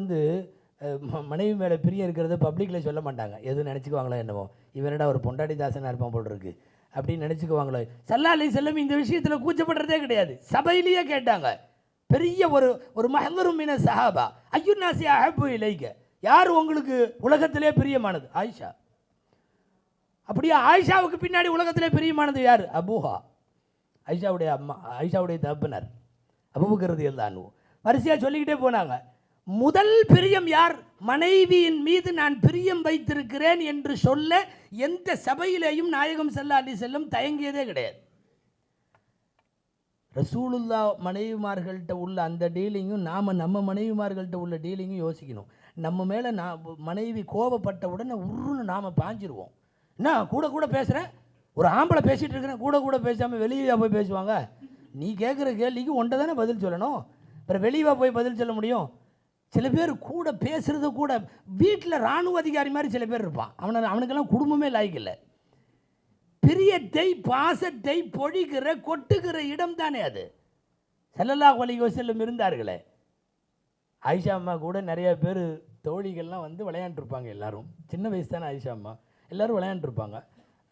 மனைவி மேலே பிரியம் இருக்கிறத பப்ளிக்கில் சொல்ல மாட்டாங்க, எதுவும் நினச்சிக்குவாங்களோ என்னவோ, இவனடா ஒரு பொண்டாடி தாசனாக இருப்பான் போல் இருக்கு அப்படின்னு நினச்சிக்குவாங்களோ. ஸல்லல்லாஹு அலைஹி வஸல்லம் இந்த விஷயத்தில் கூச்சப்படுறதே கிடையாது. சபையிலேயே கேட்டாங்க, பெரிய ஒரு மஹ்லரும் மின ஸஹாபா ஐயுன் நாசி அஹப்பு இலைக்க, யார் உங்களுக்கு உலகத்திலே பிரியமானது? ஆயிஷா. அப்படியே ஆயிஷாவுக்கு பின்னாடி உலகத்திலே பிரியமானது யார்? அபூஹா, ஆயிஷாவுடைய அம்மா, ஆயிஷாவுடைய தகப்பனார் அபூபக்கர் ரலியல்லாஹு அன்ஹு. வரிசையாக சொல்லிக்கிட்டே போனாங்க. முதல் பிரியம் யார்? மனைவியின் மீது நான் பிரியம் வைத்திருக்கிறேன் என்று சொல்ல எந்த சபையிலேயும் நாயகம் ஸல்லல்லாஹு அலைஹி வஸல்லம் தயங்கியதே கிடையாது. ரசூலுல்லா மனைவிமார்கள்ட்ட உள்ள அந்த டீலிங்கும் நம்ம மனைவிமார்கள்ட்ட உள்ள டீலிங்கும் யோசிக்கணும். நம்ம மேலே மனைவி கோபப்பட்டவுடனே உருன்னு நாம் பாஞ்சிருவோம். என்ன கூட பேசுகிறேன், ஒரு ஆம்பளை பேசிகிட்டு இருக்கிறேன், கூட பேசாமல் வெளியே போய் பேசுவாங்க. நீ கேட்குற கேள்விக்கு ஒன்றை தானே பதில் சொல்லணும். அப்புறம் வெளியே போய் பதில் சொல்ல முடியும்? சில பேர் கூட பேசுகிறது கூட வீட்டில் இராணுவ அதிகாரி மாதிரி சில பேர் இருப்பான். அவனுக்கெல்லாம் குடும்பமே லாய்க்கில்லை. பிரியத்தை பாசத்தை பொழிகிற கொட்டுகிற இடம் தானே அது. ஸல்லல்லாஹு அலைஹி வஸல்லம் இருந்தார்களே. ஆயிஷா அம்மா கூட நிறைய பேர் தோழிகள்லாம் வந்து விளையாண்டுருப்பாங்க. எல்லாரும் சின்ன வயசு தானே ஆயிஷா அம்மா, எல்லோரும் விளையாண்டுருப்பாங்க.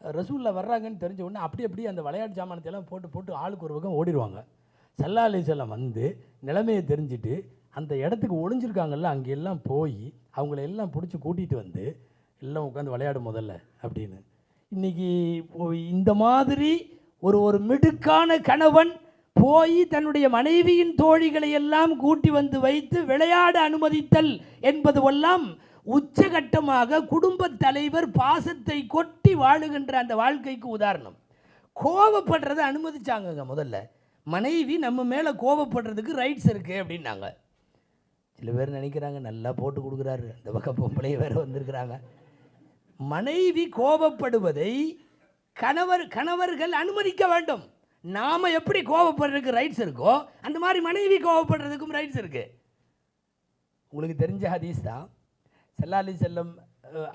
ரசூலில் வர்றாங்கன்னு தெரிஞ்ச உடனே அப்படி அந்த விளையாட்டு சாமானத்தையெல்லாம் போட்டு ஆளுக்கு ஒரு பக்கம் ஓடிடுவாங்க. ஸல்லல்லாஹு அலைஹி வஸல்லம் வந்து நிலைமையை தெரிஞ்சுட்டு அந்த இடத்துக்கு ஒளிஞ்சிருக்காங்கல்ல, அங்கே எல்லாம் போய் அவங்கள எல்லாம் பிடிச்சி கூட்டிகிட்டு வந்து எல்லாம் உட்காந்து விளையாடும் முதல்ல அப்படின்னு. இன்றைக்கி இந்த மாதிரி ஒரு மிடுக்கான கணவன் போய் தன்னுடைய மனைவியின் தோழிகளை எல்லாம் கூட்டி வந்து வைத்து விளையாட அனுமதித்தல் என்பதுவெல்லாம் உச்சகட்டமாக குடும்பத் தலைவர் பாசத்தை கொட்டி வாழுகின்ற அந்த வாழ்க்கைக்கு உதாரணம். கோபப்படுறதை அனுமதிச்சாங்கங்க. முதல்ல மனைவி நம்ம மேலே கோபப்படுறதுக்கு ரைட்ஸ் இருக்குது அப்படின்னாங்க. சில பேர் நினைக்கிறாங்க நல்லா போட்டு கொடுக்குறாரு, அந்த பக்கம் பொம்பளையே வேறு வந்திருக்கிறாங்க. மனைவி கோபப்படுவதை கணவர்கள் அனுமதிக்க வேண்டும். நாம் எப்படி கோபப்படுறதுக்கு ரைட்ஸ் இருக்கோ அந்த மாதிரி மனைவி கோபப்படுறதுக்கும் ரைட்ஸ் இருக்குது. உங்களுக்கு தெரிஞ்ச ஹதீஸ் தான். ஸல்லல்லாஹு அலைஹி வஸல்லம்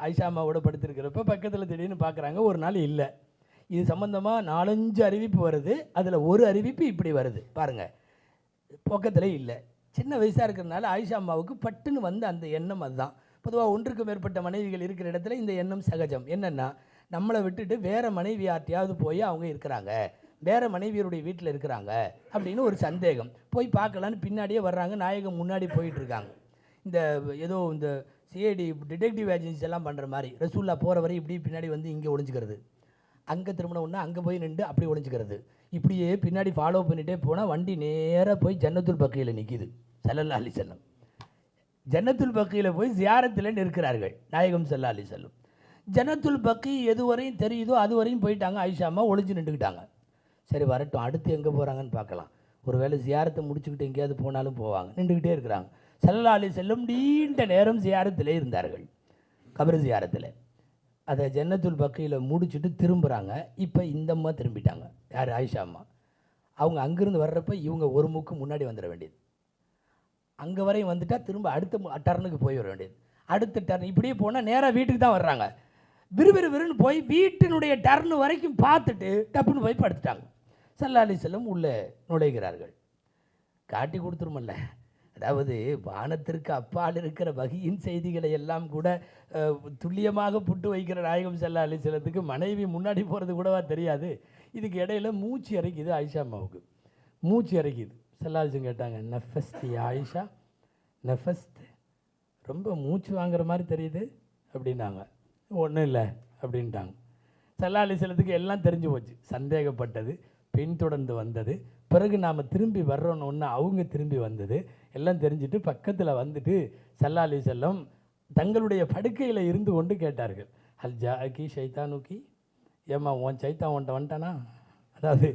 ஆயிஷா அம்மாவோட படுத்திருக்கிறப்ப பக்கத்தில் திடீர்னு பார்க்குறாங்க, ஒரு நாள் இல்லை. இது சம்மந்தமாக 4-5 அறிவிப்பு வருது. அதில் ஒரு அறிவிப்பு இப்படி வருது பாருங்கள். பக்கத்தில் இல்லை. சின்ன வயசாக இருக்கிறதுனால ஆயிஷா அம்மாவுக்கு பட்டுன்னு வந்த அந்த எண்ணம் அதுதான். பொதுவாக ஒன்றுக்கு மேற்பட்ட மனைவிகள் இருக்கிற இடத்துல இந்த எண்ணம் சகஜம். என்னென்னா, நம்மளை விட்டுட்டு வேறு மனைவி யார்ட்டையாவது போய் அவங்க இருக்கிறாங்க, வேறு மனைவியருடைய வீட்டில் இருக்கிறாங்க அப்படின்னு ஒரு சந்தேகம். போய் பார்க்கலான்னு பின்னாடியே வர்றாங்க. நாயகம் முன்னாடி போயிட்டுருக்காங்க. இந்த ஏதோ இந்த சிஐடி டிடெக்டிவ் ஏஜென்சி எல்லாம் பண்ணுற மாதிரி ரசூல்லா போகிற வரை இப்படி பின்னாடி வந்து இங்கே ஒளிஞ்சிக்கிறது, அங்கே திரும்பின ஒன்று அங்கே போய் நின்று அப்படி ஒளிஞ்சிக்கிறது. இப்படியே பின்னாடி ஃபாலோ பண்ணிகிட்டே போனால் வண்டி நேராக போய் ஜன்னத்துல் பக்கியில் நிற்கிது. ஸல்லல்லாஹு அலைஹி வஸல்லம் ஜன்னத்துல் பக்கியில் போய் ஜியாரத்தில் நிற்கிறார்கள் நாயகம் ஸல்லல்லாஹு அலைஹி வஸல்லம். ஜன்னத்துல் பக்கி எதுவரையும் தெரியுதோ அது வரையும் போயிட்டாங்க. ஆயிஷா அம்மா ஒளிஞ்சு நின்றுக்கிட்டாங்க. சரி வரட்டும், அடுத்து எங்கே போகிறாங்கன்னு பார்க்கலாம். ஒரு வேளை ஜியாரத்தை முடிச்சுக்கிட்டு எங்கேயாவது போனாலும் போவாங்க. நின்றுக்கிட்டே இருக்கிறாங்க. ஸல்லல்லாஹு அலைஹி வஸல்லம் நீண்ட நேரம் ஜியாரத்திலே இருந்தார்கள், கபர் ஜியாரத்தில். அதை ஜன்னத்துல் பக்கியில் முடிச்சுட்டு திரும்புகிறாங்க. இப்போ இந்த அம்மா திரும்பிட்டாங்க. யார்? ஆயிஷா அம்மா. அவங்க அங்கேருந்து வர்றப்ப இவங்க ஒரு மூக்கு முன்னாடி வந்துட வேண்டியது. அங்கே வரையும் வந்துட்டால் திரும்ப அடுத்த டர்னுக்கு போய் வர வேண்டியது. அடுத்த டர்ன் இப்படியே போனால் நேராக வீட்டுக்கு தான் வர்றாங்க. விறுவிறுன்னு போய் வீட்டினுடைய டர்னு வரைக்கும் பார்த்துட்டு டப்புன்னு போய் படுத்துட்டாங்க. ஸல்லல்லாஹு அலைஹி வஸல்லம் உள்ளே நுழைகிறார்கள். காட்டி கொடுத்துருமல்ல. அதாவது வானத்திற்கு அப்பால் இருக்கிற வகியின் செய்திகளை எல்லாம் கூட துல்லியமாக புட்டு வைக்கிற நாயகம் ஸல்லல்லாஹு அலைஹி வஸல்லத்துக்கு மனைவி முன்னாடி போகிறது கூடவா தெரியாது. இதுக்கு இடையில மூச்சு இறைக்குது ஆயிஷா அம்மாவுக்கு. மூச்சு இறைக்குது. ஸல்லல்லாஹு அலைஹி வஸல்லம் கேட்டாங்க, நஃபஸ்தி ஆயிஷா, நஃபஸ்து, ரொம்ப மூச்சு வாங்குற மாதிரி தெரியுது அப்படின்னாங்க. ஒன்றும் இல்லை அப்படின்ட்டாங்க. ஸல்லல்லாஹு அலைஹி வஸல்லத்துக்கு எல்லாம் தெரிஞ்சு போச்சு. சந்தேகப்பட்டது பின்தொடர்ந்து வந்தது. பிறகு நாம் திரும்பி வர்றோன்னு ஒன்று அவங்க திரும்பி வந்தது எல்லாம் தெரிஞ்சுட்டு பக்கத்தில் வந்துட்டு ஸல்லல்லாஹு அலைஹி வஸல்லம் தங்களுடைய படுக்கையில் இருந்து கொண்டு கேட்டார்கள், அல் ஜாக்கி ஷைத்தானுக்கி, ஏம்மா உன் சைத்தான் உன்ட்ட வந்துட்டானா? அதாவது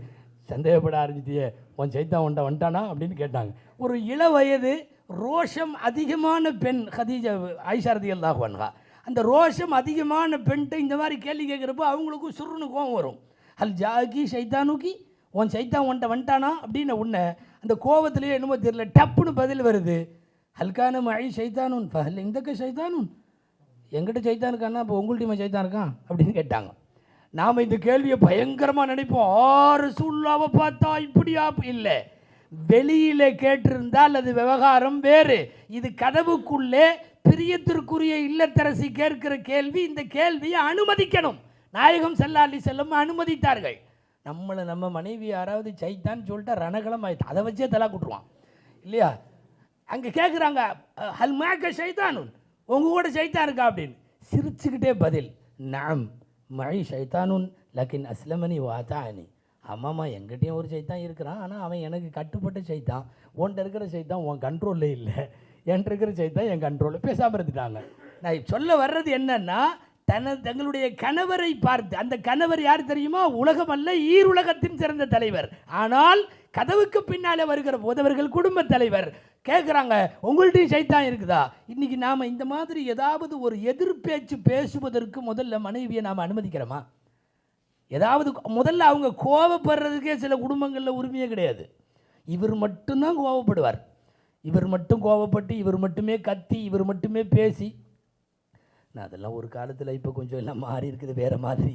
சந்தேகப்பட ஆரம்பிச்சிட்டியே, உன் சைத்தான் உன்ட்ட வந்துட்டானா அப்படின்னு கேட்டாங்க. ஒரு இள வயது ரோஷம் அதிகமான பெண் ஹதீஜா ஆயிஷா ரலியல்லாஹு அன்ஹா. அந்த ரோஷம் அதிகமான பெண்கிட்ட இந்த மாதிரி கேள்வி கேட்குறப்போ அவங்களுக்கும் சுருன்னு கோவம் வரும். அல் ஜாக்கி ஷைத்தானுக்கி, உன் சைத்தான் உன்ட்ட வந்துட்டானா அப்படின்னு உன்னை அந்த கோவத்திலேயே என்னமோ தெரியல டப்புன்னு பதில் வருது, ஹல்கான மழை சைத்தானுன் ஃபஹல் இந்தக்க சைத்தானுன், எங்கிட்ட சைத்தான் இருக்கான்னா அப்போ உங்கள்கிட்ட சைத்தான் இருக்கான் அப்படின்னு கேட்டாங்க. நாம் இந்த கேள்வியை பயங்கரமாக நினைப்போம், ரசூலுல்லாஹ்வை பார்த்தா இப்படியா? இல்லை, வெளியில் கேட்டிருந்தால் அது விவகாரம் வேறு. இது கதவுக்குள்ளே பிரியத்திற்குரிய இல்லத்தரசி கேட்கிற கேள்வி. இந்த கேள்வியை அனுமதிக்கணும். நாயகம் ஸல்லல்லாஹு அலைஹி வஸல்லம் அனுமதித்தார்கள். நம்ம மனைவி யாராவது சைத்தான்னு சொல்லிட்டா ரணகலம் ஆயிடுச்சு, அதை வச்சே தலா கூட்டுருவான் இல்லையா? அங்கே கேட்குறாங்க, ஹல் மேக்க சைத்தானுன், உங்கள் கூட சைத்தான் இருக்கா அப்படின்னு. சிரிச்சுக்கிட்டே பதில், நாம் மழை சைத்தானுன் லக்கின் அஸ்லமனி வாத்தானி. ஆமாம்மா, எங்கிட்டையும் ஒரு சைத்தான் இருக்கிறான், ஆனால் அவன் எனக்கு கட்டுப்பட்ட சைத்தான். உன்ட்ட இருக்கிற சைத்தான் உன் கண்ட்ரோலில் இல்லை, என்கிட்ட இருக்கிற சைத்தான் என் கண்ட்ரோலில். பேசாமல் இருந்துட்டாங்க. நான் சொல்ல வர்றது என்னன்னா, தங்களுடைய கணவரை பார்த்து, அந்த கணவர் யார் தெரியுமா? உலகம் அல்ல, ஈருலகத்தின் சிறந்த தலைவர். ஆனால் கதவுக்கு பின்னாலே வருகிற போது அவர்கள் குடும்ப தலைவர். கேட்குறாங்க, உங்கள்கிட்டையும் சைத்தான் இருக்குதா? இன்றைக்கி நாம் இந்த மாதிரி ஏதாவது ஒரு எதிர்பேச்சு பேசுவதற்கு முதல்ல மனைவியை நாம் அனுமதிக்கிறோமா? ஏதாவது முதல்ல அவங்க கோபப்படுறதுக்கே சில குடும்பங்களில் உரிமையே கிடையாது. இவர் மட்டும்தான் கோபப்படுவார். இவர் மட்டும் கோவப்பட்டு, இவர் மட்டுமே கத்தி, இவர் மட்டுமே பேசி. நான் அதெல்லாம் ஒரு காலத்தில் இப்போ கொஞ்சம் எல்லாம் மாறி இருக்குது வேறு மாதிரி.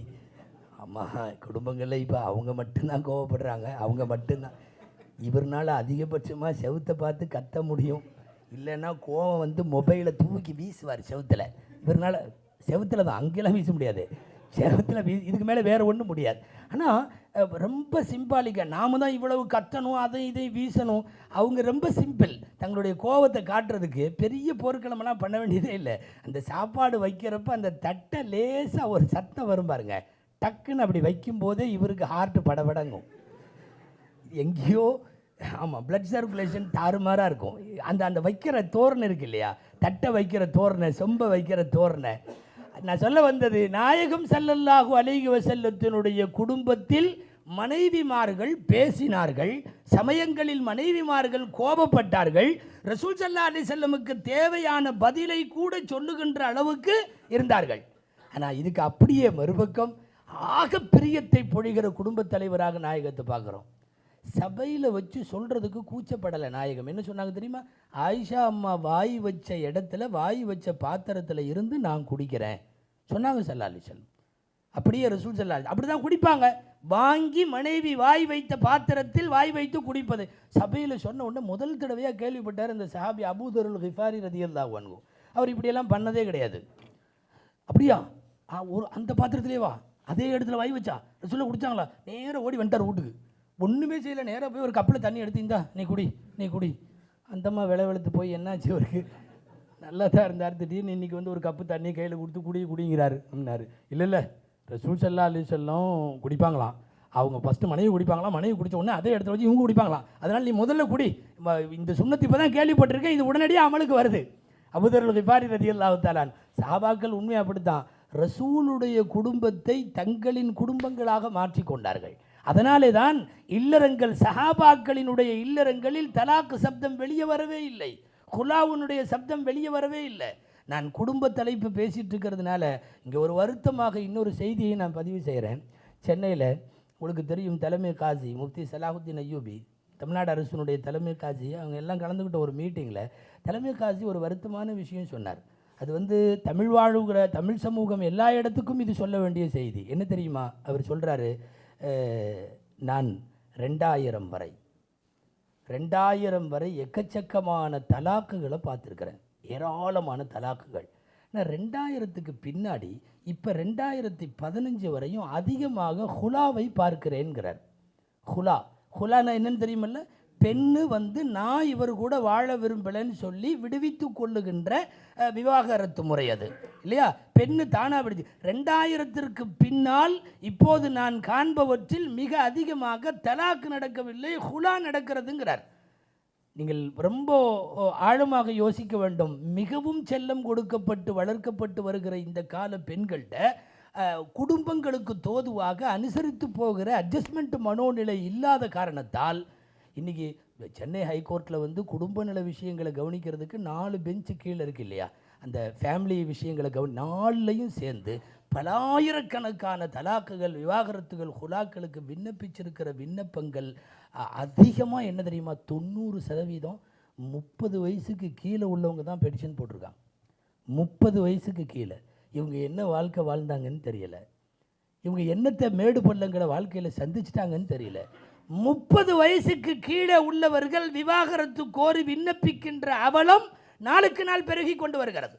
ஆமாம், குடும்பங்களில் இப்போ அவங்க மட்டும்தான் கோவப்படுறாங்க, அவங்க மட்டும்தான். இவர்னால் அதிகபட்சமாக செவுத்தை பார்த்து கத்த முடியும், இல்லைன்னா கோவம் வந்து மொபைலை தூக்கி வீசுவார் செவுத்தில். இவர்னால் செவுத்தில் தான், அங்கெல்லாம் வீச முடியாது, செவத்தில் இதுக்கு மேலே வேறு ஒன்றும் முடியாது. ஆனால் ரொம்ப சிம்பாலிக்காக நாம் தான் இவ்வளவு கத்தணும், அதை இதை வீசணும். அவங்க ரொம்ப சிம்பிள். தங்களுடைய கோபத்தை காட்டுறதுக்கு பெரிய போர்க்களமெல்லாம் பண்ண வேண்டியதே இல்லை. அந்த சாப்பாடு வைக்கிறப்ப அந்த தட்டை லேசாக ஒரு சத்தம் வரும் பாருங்க, டக்குன்னு அப்படி வைக்கும்போதே இவருக்கு ஹார்ட்டு படபடங்கும். எங்கேயோ ஆமாம், பிளட் சர்க்குலேஷன் தாறுமாறாக இருக்கும். அந்த வைக்கிற தோரணை இருக்கு இல்லையா, தட்டை வைக்கிற தோரணை, சொம்பை வைக்கிற தோரணை. நான் சொல்ல வந்தது, நாயகம் ஸல்லல்லாஹு அலைஹி வஸல்லத்தினுடைய குடும்பத்தில் மனைவிமார்கள் பேசினார்கள், சமயங்களில் மனைவிமார்கள் கோபப்பட்டார்கள். ரசூல் ஸல்லல்லாஹு அலைஹி வஸல்லமுக்கு தேவையான பதிலை கூட சொல்லுகின்ற அளவுக்கு இருந்தார்கள். ஆனால் இதுக்கு அப்படியே மறுபக்கம் ஆக பிரியத்தை பொழிகிற குடும்பத் தலைவராக நாயகத்தை பார்க்குறோம். சபையில் வச்சு சொல்கிறதுக்கு கூச்சப்படலை நாயகம். என்ன சொன்னாங்க தெரியுமா? ஆயிஷா அம்மா வாய் வச்ச இடத்துல, வாய் வச்ச பாத்திரத்தில் இருந்து நான் குடிக்கிறேன் சொன்னாங்க ஸல்லல்லாஹு அலைஹி வஸல்லம். அப்படியே ரசூல் ஸல்லல்லாஹு அலைஹி அப்படி தான் குடிப்பாங்க. வாங்கி மனைவி வாய் வைத்த பாத்திரத்தில் வாய் வைத்து குடிப்பது. சபையில் சொன்ன உடனே முதல் தடவையாக கேள்விப்பட்டார் இந்த சஹாபி அபூ தர்ருல் கிஃபாரி ரலியல்லாஹு அன்ஹு. அவர் இப்படியெல்லாம் பண்ணதே கிடையாது. அப்படியா, ஒரு அந்த பாத்திரத்திலே வா, அதே இடத்துல வாய் வச்சா ரசூலை குடித்தாங்களா? நேராக ஓடி வந்துட்டார் வீட்டுக்கு, ஒன்றுமே செய்யலை. நேராக போய் ஒரு கப்பில் தண்ணி எடுத்து, இந்தா நீ குடி, நீ குடி. அந்தம்மா விலை வெளுத்து போய் என்னாச்சு அவருக்கு, நல்லா தான் இருந்தார், திடீர்னு இன்றைக்கி வந்து ஒரு கப்பு தண்ணி கையில் கொடுத்து குடிங்கிறாரு அப்படின்னாரு. இல்லை ரசூல் ஸல்லல்லாஹு அலைஹி வஸல்லம் குடிப்பாங்களாம். அவங்க ஃபஸ்ட்டு மனைவி குடிப்பாங்களாம், மனைவி குடித்த உடனே அதே இடத்துல வச்சு இவங்க குடிப்பாங்களாம். அதனால் நீ முதல்ல குடி, இந்த சுன்னத்து இப்போ தான் கேள்விப்பட்டிருக்கேன், இது உடனடியாக அமலுக்கு வருது. அபூ தர்ருல் கிஃபாரி ரலியல்லாஹு தஆலா சஹாபாக்கள் உண்மை அப்படித்தான், ரசூலுடைய குடும்பத்தை தங்களின் குடும்பங்களாக மாற்றிக்கொண்டார்கள். அதனாலே தான் இல்லறங்கள், சஹாபாக்களினுடைய இல்லறங்களில் தலாக்கு சப்தம் வெளியே வரவே இல்லை, குலாவுனுடைய சப்தம் வெளியே வரவே இல்லை. நான் குடும்ப தலைப்பு பேசிகிட்டு இருக்கிறதுனால இங்கே ஒரு வருத்தமாக இன்னொரு செய்தியை நான் பதிவு செய்கிறேன். சென்னையில் உங்களுக்கு தெரியும், தலைமை காசி முஃப்தி சலாஹுத்தீன் அய்யூபி, தமிழ்நாடு அரசினுடைய தலைமை காசி, அவங்க எல்லாம் கலந்துக்கிட்ட ஒரு மீட்டிங்கில் தலைமை காசி ஒரு வருத்தமான விஷயம் சொன்னார். அது வந்து தமிழ் வாழுகிற தமிழ் சமூகம் எல்லா இடத்துக்கும் இது சொல்ல வேண்டிய செய்தி. என்ன தெரியுமா? அவர் சொல்கிறாரு, நான் 2000 வரை எக்கச்சக்கமான தலாக்குகளை பார்த்துருக்கிறேன், ஏராளமான தலாக்குகள். நான் 2000க்கு பின்னாடி இப்போ 2015 வரையும் அதிகமாக ஹுலாவை பார்க்கிறேன்கிறார். ஹுலானா என்னன்னு தெரியுமில்ல? பெண்ணு வந்து நான் இவர் கூட வாழ விரும்பலைன்னு சொல்லி விடுவித்து கொள்ளுகின்ற விவாகரத்து முறை அது இல்லையா? பெண்ணு தானாக விடுது. 2000க்கு பின்னால் இப்போது நான் காண்பவற்றில் மிக அதிகமாக தலாக்கு நடக்கவில்லை, ஹுலா நடக்கிறதுங்கிறார். நீங்கள் ரொம்ப ஆழமாக யோசிக்க வேண்டும். மிகவும் செல்லம் கொடுக்கப்பட்டு வளர்க்கப்பட்டு வருகிற இந்த கால பெண்கள்கிட்ட குடும்பங்களுக்கு தோதுவாக அனுசரித்து போகிற அட்ஜஸ்ட்மெண்ட் மனோநிலை இல்லாத காரணத்தால் இன்றைக்கி சென்னை ஹைகோர்ட்டில் வந்து குடும்ப நல விஷயங்களை கவனிக்கிறதுக்கு 4 பெஞ்சு கீழே இருக்குது இல்லையா? அந்த ஃபேமிலி விஷயங்களை 4லையும் சேர்ந்து பலாயிரக்கணக்கான தலாக்குகள், விவாகரத்துகள், ஹுலாக்களுக்கு விண்ணப்பிச்சிருக்கிற விண்ணப்பங்கள் அதிகமாக என்ன தெரியுமா? 90% 30 வயசுக்கு கீழே உள்ளவங்க தான் பெட்டிஷன் போட்டிருக்காங்க. 30 வயசுக்கு கீழே. இவங்க என்ன வாழ்க்கை வாழ்ந்தாங்கன்னு தெரியல, இவங்க என்னத்தை மேடு பள்ளங்களை வாழ்க்கையில் சந்திச்சிட்டாங்கன்னு தெரியல. 30 வயசுக்கு கீழே உள்ளவர்கள் விவாகரத்து கோரி விண்ணப்பிக்கின்ற அவலம் நாளுக்கு நாள் பெருகி கொண்டு வருகிறது.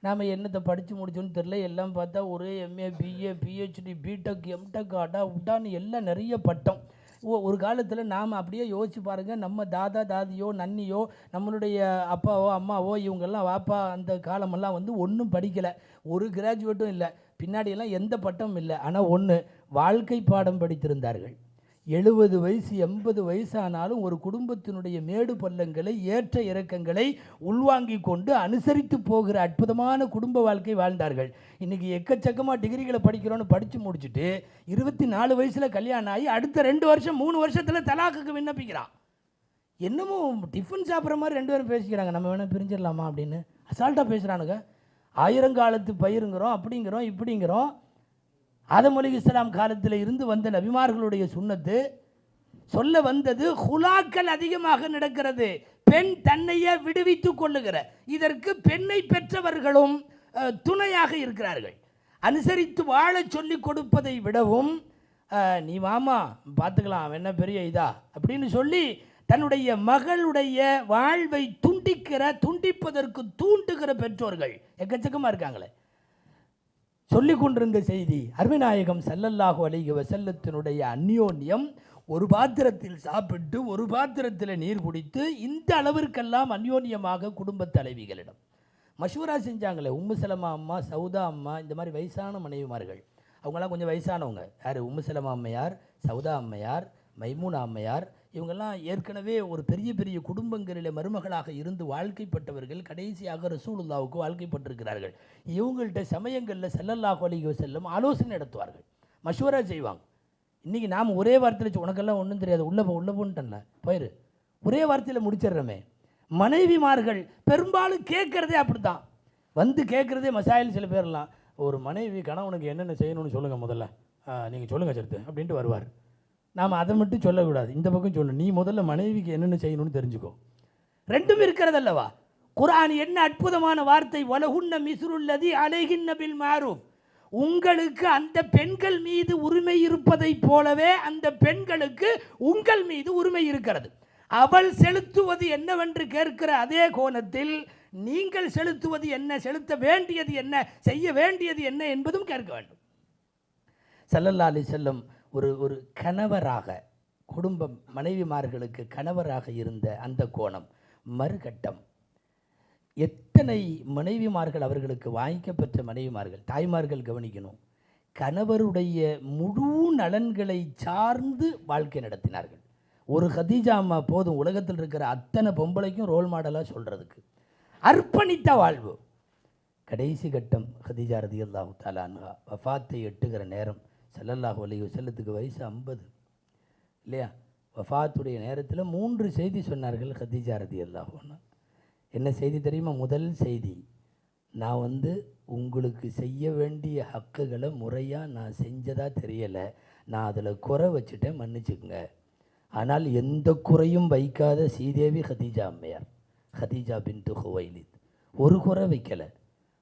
நாம் என்னத்தை படித்து முடிச்சோன்னு தெரியல. எல்லாம் பார்த்தா ஒரே MA, BA, PhD, BTech, MTech, அடா உடான்னு எல்லாம் நிறைய பட்டம். ஒரு காலத்தில் நாம் அப்படியே யோசிச்சு பாருங்கள், நம்ம தாதா தாதியோ நன்னியோ நம்மளுடைய அப்பாவோ அம்மாவோ இவங்கெல்லாம் வாப்பா அந்த காலமெல்லாம் வந்து ஒன்றும் படிக்கலை, ஒரு கிராஜுவேட்டும் இல்லை, பின்னாடியெல்லாம் எந்த பட்டமும் இல்லை. ஆனால் ஒன்று, வாழ்க்கை பாடம் படித்திருந்தார்கள். 70 வயசு 80 வயசானாலும் ஒரு குடும்பத்தினுடைய மேடு பள்ளங்களை, ஏற்ற இறக்கங்களை உள்வாங்கி கொண்டு அனுசரித்து போகிற அற்புதமான குடும்ப வாழ்க்கை வாழ்ந்தார்கள். இன்றைக்கி எக்கச்சக்கமாக டிகிரிகளை படிக்கிறோன்னு படித்து முடிச்சுட்டு 24 வயசில் கல்யாணம் ஆகி அடுத்த 2 வருஷம் 3 வருஷத்தில் தலாக்குக்கு விண்ணப்பிக்கிறான். என்னமோ டிஃபன் சாப்பிட்ற மாதிரி 2 பேரும் பேசிக்கிறாங்க, நம்ம வேணால் பிரிஞ்சிடலாமா அப்படின்னு அசால்ட்டாக பேசுகிறானுங்க. ஆயிரங்காலத்து பயிருங்கிறோம், அப்படிங்கிறோம், இப்படிங்கிறோம். ஆதம் அலைஹிஸ்ஸலாம் காலத்தில் இருந்து வந்த நபிமார்களுடைய சுன்னத்து சொல்ல வந்தது ஹுலாக்கள் அதிகமாக நடக்கிறது. பெண் தன்னையே விடுவித்துக் கொள்ளுகிற இதற்கு பெண்ணை பெற்றவர்களும் துணையாக இருக்கிறார்கள். அனுசரித்து வாழ சொல்லிக் கொடுப்பதை விடவும் நீ வாமா பார்த்துக்கலாம் அவன் என்ன பெரிய இதா அப்படின்னு சொல்லி தன்னுடைய மகளுடைய வாழ்வை துண்டிப்பதற்கு தூண்டுகிற பெற்றோர்கள் எக்கச்சக்கமாக இருக்காங்களே. சொல்லி கொண்டிருந்த செய்தி அருமைநாயகம் ஸல்லல்லாஹு அலைஹி வஸல்லத்தினுடைய அந்யோன்யம். ஒரு பாத்திரத்தில் சாப்பிட்டு ஒரு பாத்திரத்தில் நீர் குடித்து இந்த அளவிற்கெல்லாம் அந்யோன்யமாக குடும்ப தலைவிகளிடம் மஷூரா செஞ்சாங்களே. உம்மு சலமா அம்மா, சவுதா அம்மா, இந்த மாதிரி வயசான மனைவிமார்கள். அவங்கெல்லாம் கொஞ்சம் வயசானவங்க. யார்? உம்மு சலமா அம்மையார், சவுதா அம்மையார், மைமூனா அம்மையார். இவங்கெல்லாம் ஏற்கனவே ஒரு பெரிய பெரிய குடும்பங்களில் மருமகளாக இருந்து வாழ்க்கைப்பட்டவர்கள். கடைசியாக ரசூலுல்லாவுக்கு வாழ்க்கைப்பட்டிருக்கிறார்கள். இவங்கள்ட்ட சமயங்களில் ஸல்லல்லாஹு அலைஹி வஸல்லம் ஆலோசனை நடத்துவார்கள், மஷூரா செய்வாங்க. இன்றைக்கி நாம் ஒரே வார்த்தையில் உனக்கெல்லாம் ஒன்றும் தெரியாது உள்ள போன்ட்டல போயிரு ஒரே வார்த்தையில் முடிச்சிடுறோமே. மனைவிமார்கள் பெரும்பாலும் கேட்குறதே அப்படி தான். வந்து கேட்குறதே மசாயில். சில பேர்லாம் ஒரு மனைவி கணவனுக்கு என்னென்ன செய்யணும்னு சொல்லுங்கள் முதல்ல, நீங்கள் சொல்லுங்கள் சருத்து அப்படின்ட்டு வருவார். நாம் அதை மட்டும் சொல்லக்கூடாது, இந்த பக்கம் சொல்லணும். நீ முதல்ல மனைவிக்கு என்னென்ன செய்யணும்னு தெரிஞ்சுக்கோ. ரெண்டும் இருக்கிறதல்லவா. குர்ஆன் என்ன அற்புதமான வார்த்தை, வலஹுன்ன மிஸ்ருல்லதி அலைஹின்ன பில் மாரூஃப். உங்களுக்கு அந்த பெண்கள் மீது உரிமை இருப்பதை போலவே அந்த பெண்களுக்கு உங்கள் மீது உரிமை இருக்கிறது. அவள் செலுத்துவது என்னவென்று கேட்கிற அதே கோணத்தில் நீங்கள் செலுத்துவது என்ன, செலுத்த வேண்டியது என்ன, செய்ய வேண்டியது என்ன என்பதும் கேட்க வேண்டும். ஸல்லல்லாஹு அலைஹி வஸல்லம் ஒரு கணவராக, குடும்பம் மனைவிமார்களுக்கு கணவராக இருந்த அந்த கோணம். மறுகட்டம், எத்தனை மனைவிமார்கள் அவர்களுக்கு வாங்கிக்கப்பட்ட மனைவிமார்கள், தாய்மார்கள் கவனிக்கணும். கணவருடைய முழு நலன்களை சார்ந்து வாழ்க்கை நடத்தினார்கள். ஒரு கதீஜா அம்மா போதும் உலகத்தில் இருக்கிற அத்தனை பொம்பளைக்கும் ரோல் மாடலாக சொல்கிறதுக்கு. அர்ப்பணித்த வாழ்வு. கடைசி கட்டம் கதீஜா ரலியல்லாஹு தஆலா அன்ஹா வஃபாத்தை எட்டுகிற நேரம். ஸல்லல்லாஹு அலைஹி வஸல்லத்துக்கு வயசு 50 இல்லையா? வஃபாத்துடைய நேரத்தில் 3 செய்தி சொன்னார்கள் கதீஜா ரலியல்லாஹு அன்ஹா. என்ன செய்தி தெரியுமா? முதல் செய்தி, நான் உங்களுக்கு செய்ய வேண்டிய ஹக்குகளை முறையாக நான் செஞ்சதாக தெரியலை, நான் அதில் குறை வச்சுட்டேன், மன்னிச்சுக்குங்க. ஆனால் எந்த குறையும் வைக்காத ஸ்ரீதேவி கதீஜா அம்மையார், கதீஜா பின்து குவைலித். ஒரு குறை வைக்கலை.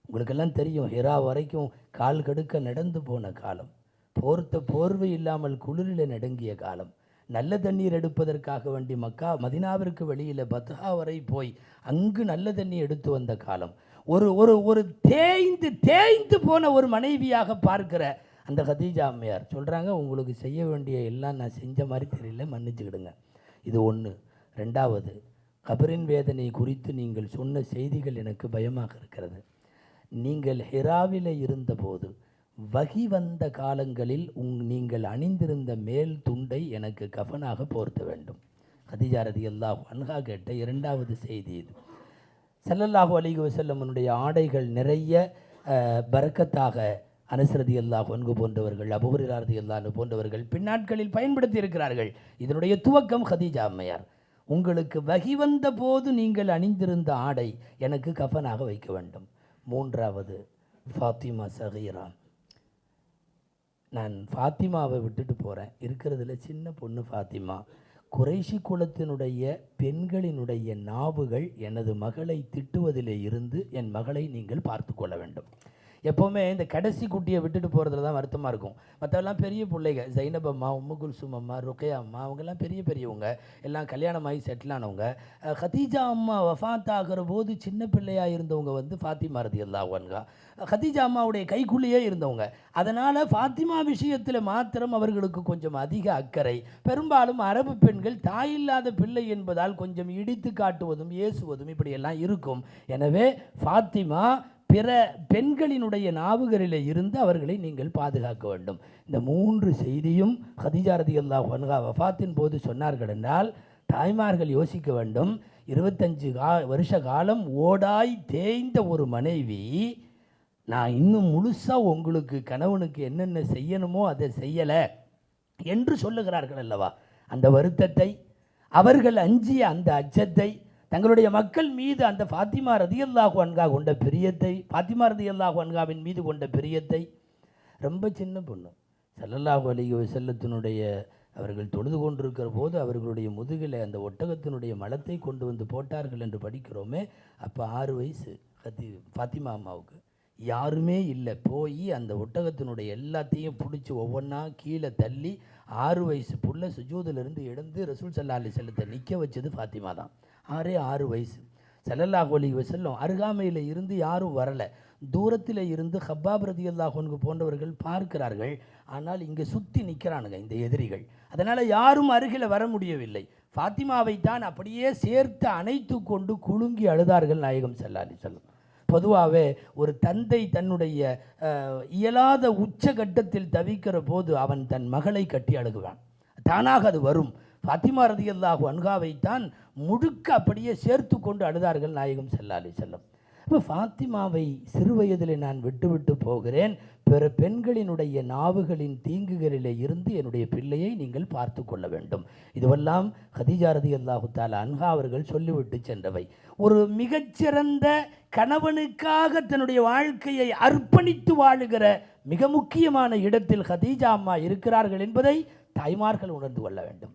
உங்களுக்கெல்லாம் தெரியும், ஹிரா வரைக்கும் கால் கடுக்க நடந்து போன காலம், போர்த்த போர்வை இல்லாமல் குளிரில் நடுங்கிய காலம், நல்ல தண்ணீர் எடுப்பதற்காக வேண்டி மதினாவிற்கு வெளியில் பத்ஹா வரை போய் அங்கு நல்ல தண்ணீர் எடுத்து வந்த காலம். ஒரு ஒரு ஒரு தேய்ந்து போன ஒரு மனைவியாக பார்க்கிற அந்த கதீஜா அம்மையார் சொல்கிறாங்க, உங்களுக்கு செய்ய வேண்டிய எல்லாம் நான் செஞ்ச மாதிரி தெரியல, மன்னிச்சுக்கிடுங்க. இது ஒன்று. ரெண்டாவது, கபரின் வேதனை குறித்து நீங்கள் சொன்ன செய்திகள் எனக்கு பயமாக இருக்கிறது. நீங்கள் ஹிராவில் இருந்தபோது வகி வந்த காலங்களில் நீங்கள் அணிந்திருந்த மேல் துண்டை எனக்கு கஃனாக போர்த்த வேண்டும். கதீஜா ரலியல்லாஹு அன்ஹா கேட்ட இரண்டாவது செய்தி இது. ஸல்லல்லாஹு அலைஹி வஸல்லமுடைய ஆடைகள் நிறைய பரக்கத்தாக அனஸ் ரலியல்லாஹு அன்ஹு போன்றவர்கள், அபூ ஹுரைரா ரலியல்லாஹு அன்ஹு போன்றவர்கள் பின்னாட்களில் பயன்படுத்தி இருக்கிறார்கள். இதனுடைய துவக்கம் கதீஜா அம்மையார். உங்களுக்கு வகி வந்த போது நீங்கள் அணிந்திருந்த ஆடை எனக்கு கஃனாக வைக்க வேண்டும். மூன்றாவது, ஃபாத்திமா சகீரா. நான் ஃபாத்திமாவை விட்டுட்டு போகிறேன், இருக்கிறதுல சின்ன பொண்ணு ஃபாத்திமா. குறைஷி குலத்தினுடைய பெண்களினுடைய நாவுகள் எனது மகளை திட்டுவதிலே இருந்து என் மகளை நீங்கள் பார்த்து கொள்ள வேண்டும். எப்போவுமே இந்த கடைசி குட்டியை விட்டுட்டு போகிறதுல தான் வருத்தமாக இருக்கும். மற்றவெல்லாம் பெரிய பிள்ளைங்க, ஜைனப் அம்மா, உம்மு குல்சும் அம்மா, ருக்கையா அம்மா, அவங்கெல்லாம் பெரியவங்க, எல்லாம் கல்யாணமாகி செட்டில் ஆனவங்க. கதீஜா அம்மா வஃபாத் ஆகிற போது சின்ன பிள்ளையாக இருந்தவங்க ஃபாத்திமா ரலியல்லாஹு அன்ஹா. கதீஜா அம்மாவுடைய கைக்குள்ளேயே இருந்தவங்க. அதனால் ஃபாத்திமா விஷயத்தில் மாத்திரம் அவர்களுக்கு கொஞ்சம் அதிக அக்கறை. பெரும்பாலும் அரபு பெண்கள் தாயில்லாத பிள்ளை என்பதால் கொஞ்சம் இடித்து காட்டுவதும் ஏசுவதும் இப்படியெல்லாம் இருக்கும். எனவே ஃபாத்திமா பிற பெண்களினுடைய நாவுகளில் இருந்து அவர்களை நீங்கள் பாதுகாக்க வேண்டும். இந்த 3 செய்தியும் கதீஜா ரலியல்லாஹு அன்ஹா வஃபாத்தின் போது சொன்னார்கள் என்றால் தாய்மார்கள் யோசிக்க வேண்டும். 25 வருஷ காலம் ஓடாய் தேய்ந்த ஒரு மனைவி, நான் இன்னும் முழுசாக உங்களுக்கு கணவனுக்கு என்னென்ன செய்யணுமோ அதை செய்யலை என்று சொல்லுகிறார்கள் அல்லவா. அந்த வருத்தத்தை, அவர்கள் அஞ்சிய அந்த அச்சத்தை, தங்களுடைய மக்கள் மீது அந்த ஃபாத்திமா ரலியல்லாஹு அன்ஹா கொண்ட பிரியத்தை, ஃபாத்திமா ரலியல்லாஹு அன்ஹாவின் மீது கொண்ட பிரியத்தை. ரொம்ப சின்ன பொண்ணு, ஸல்லல்லாஹு அலைஹி வஸல்லத்தினுடைய அவர்கள் தொழுது கொண்டிருக்கிற போது அவர்களுடைய முதுகில் அந்த ஒட்டகத்தினுடைய மலத்தை கொண்டு வந்து போட்டார்கள் என்று படிக்கிறோமே. அப்போ 6 வயசு ஃபாத்திமா அம்மாவுக்கு. யாருமே இல்லை. போய் அந்த ஒட்டகத்தினுடைய எல்லாத்தையும் பிடிச்சி ஒவ்வொன்றா கீழே தள்ளி 6 வயசு புள்ள சுஜூதிலிருந்து எழுந்து ரசூல் ஸல்லல்லாஹு அலைஹி வஸல்லத்தை நிற்க வச்சது ஃபாத்திமா தான். 6 வயசு. ஸல்லல்லாஹு அலைஹி வஸல்லம் அருகாமையில் இருந்து யாரும் வரலை. தூரத்தில் இருந்து ஹப்பாப் ரலியல்லாஹு அன்ஹு போன்றவர்கள் பார்க்கிறார்கள். ஆனால் இங்கே சுற்றி நிற்கிறானுங்க இந்த எதிரிகள். அதனால் யாரும் அருகில் வர முடியவில்லை. ஃபாத்திமாவை தான் அப்படியே சேர்த்து அணைத்து கொண்டு குலுங்கி அழுதார்கள் நாயகம் ஸல்லல்லாஹு அலைஹி வஸல்லம். பொதுவாகவே ஒரு தந்தை தன்னுடைய இயலாத உச்சகட்டத்தில் தவிக்கிற போது அவன் தன் மகளை கட்டி அழுகுவான். தானாக அது வரும். ஃபாத்திமா ரலியல்லாஹு அன்ஹாவைத்தான் முழுக்க அப்படியே சேர்த்து கொண்டு அழுதார்கள் நாயகம் ஸல்லல்லாஹு அலைஹி வஸல்லம். இப்போ ஃபாத்திமாவை சிறு வயதில் நான் விட்டு போகிறேன். பிற பெண்களினுடைய நாவுகளின் தீங்குகளிலே இருந்து என்னுடைய பிள்ளையை நீங்கள் பார்த்து கொள்ள வேண்டும். இதுவெல்லாம் கதீஜா ரலியல்லாஹு தஆலா அன்ஹா அவர்கள் சொல்லிவிட்டு சென்றவை. ஒரு மிகச்சிறந்த கணவனுக்காக தன்னுடைய வாழ்க்கையை அர்ப்பணித்து வாழுகிற மிக முக்கியமான இடத்தில் கதீஜா அம்மா இருக்கிறார்கள் என்பதை தாய்மார்கள் உணர்ந்து கொள்ள வேண்டும்.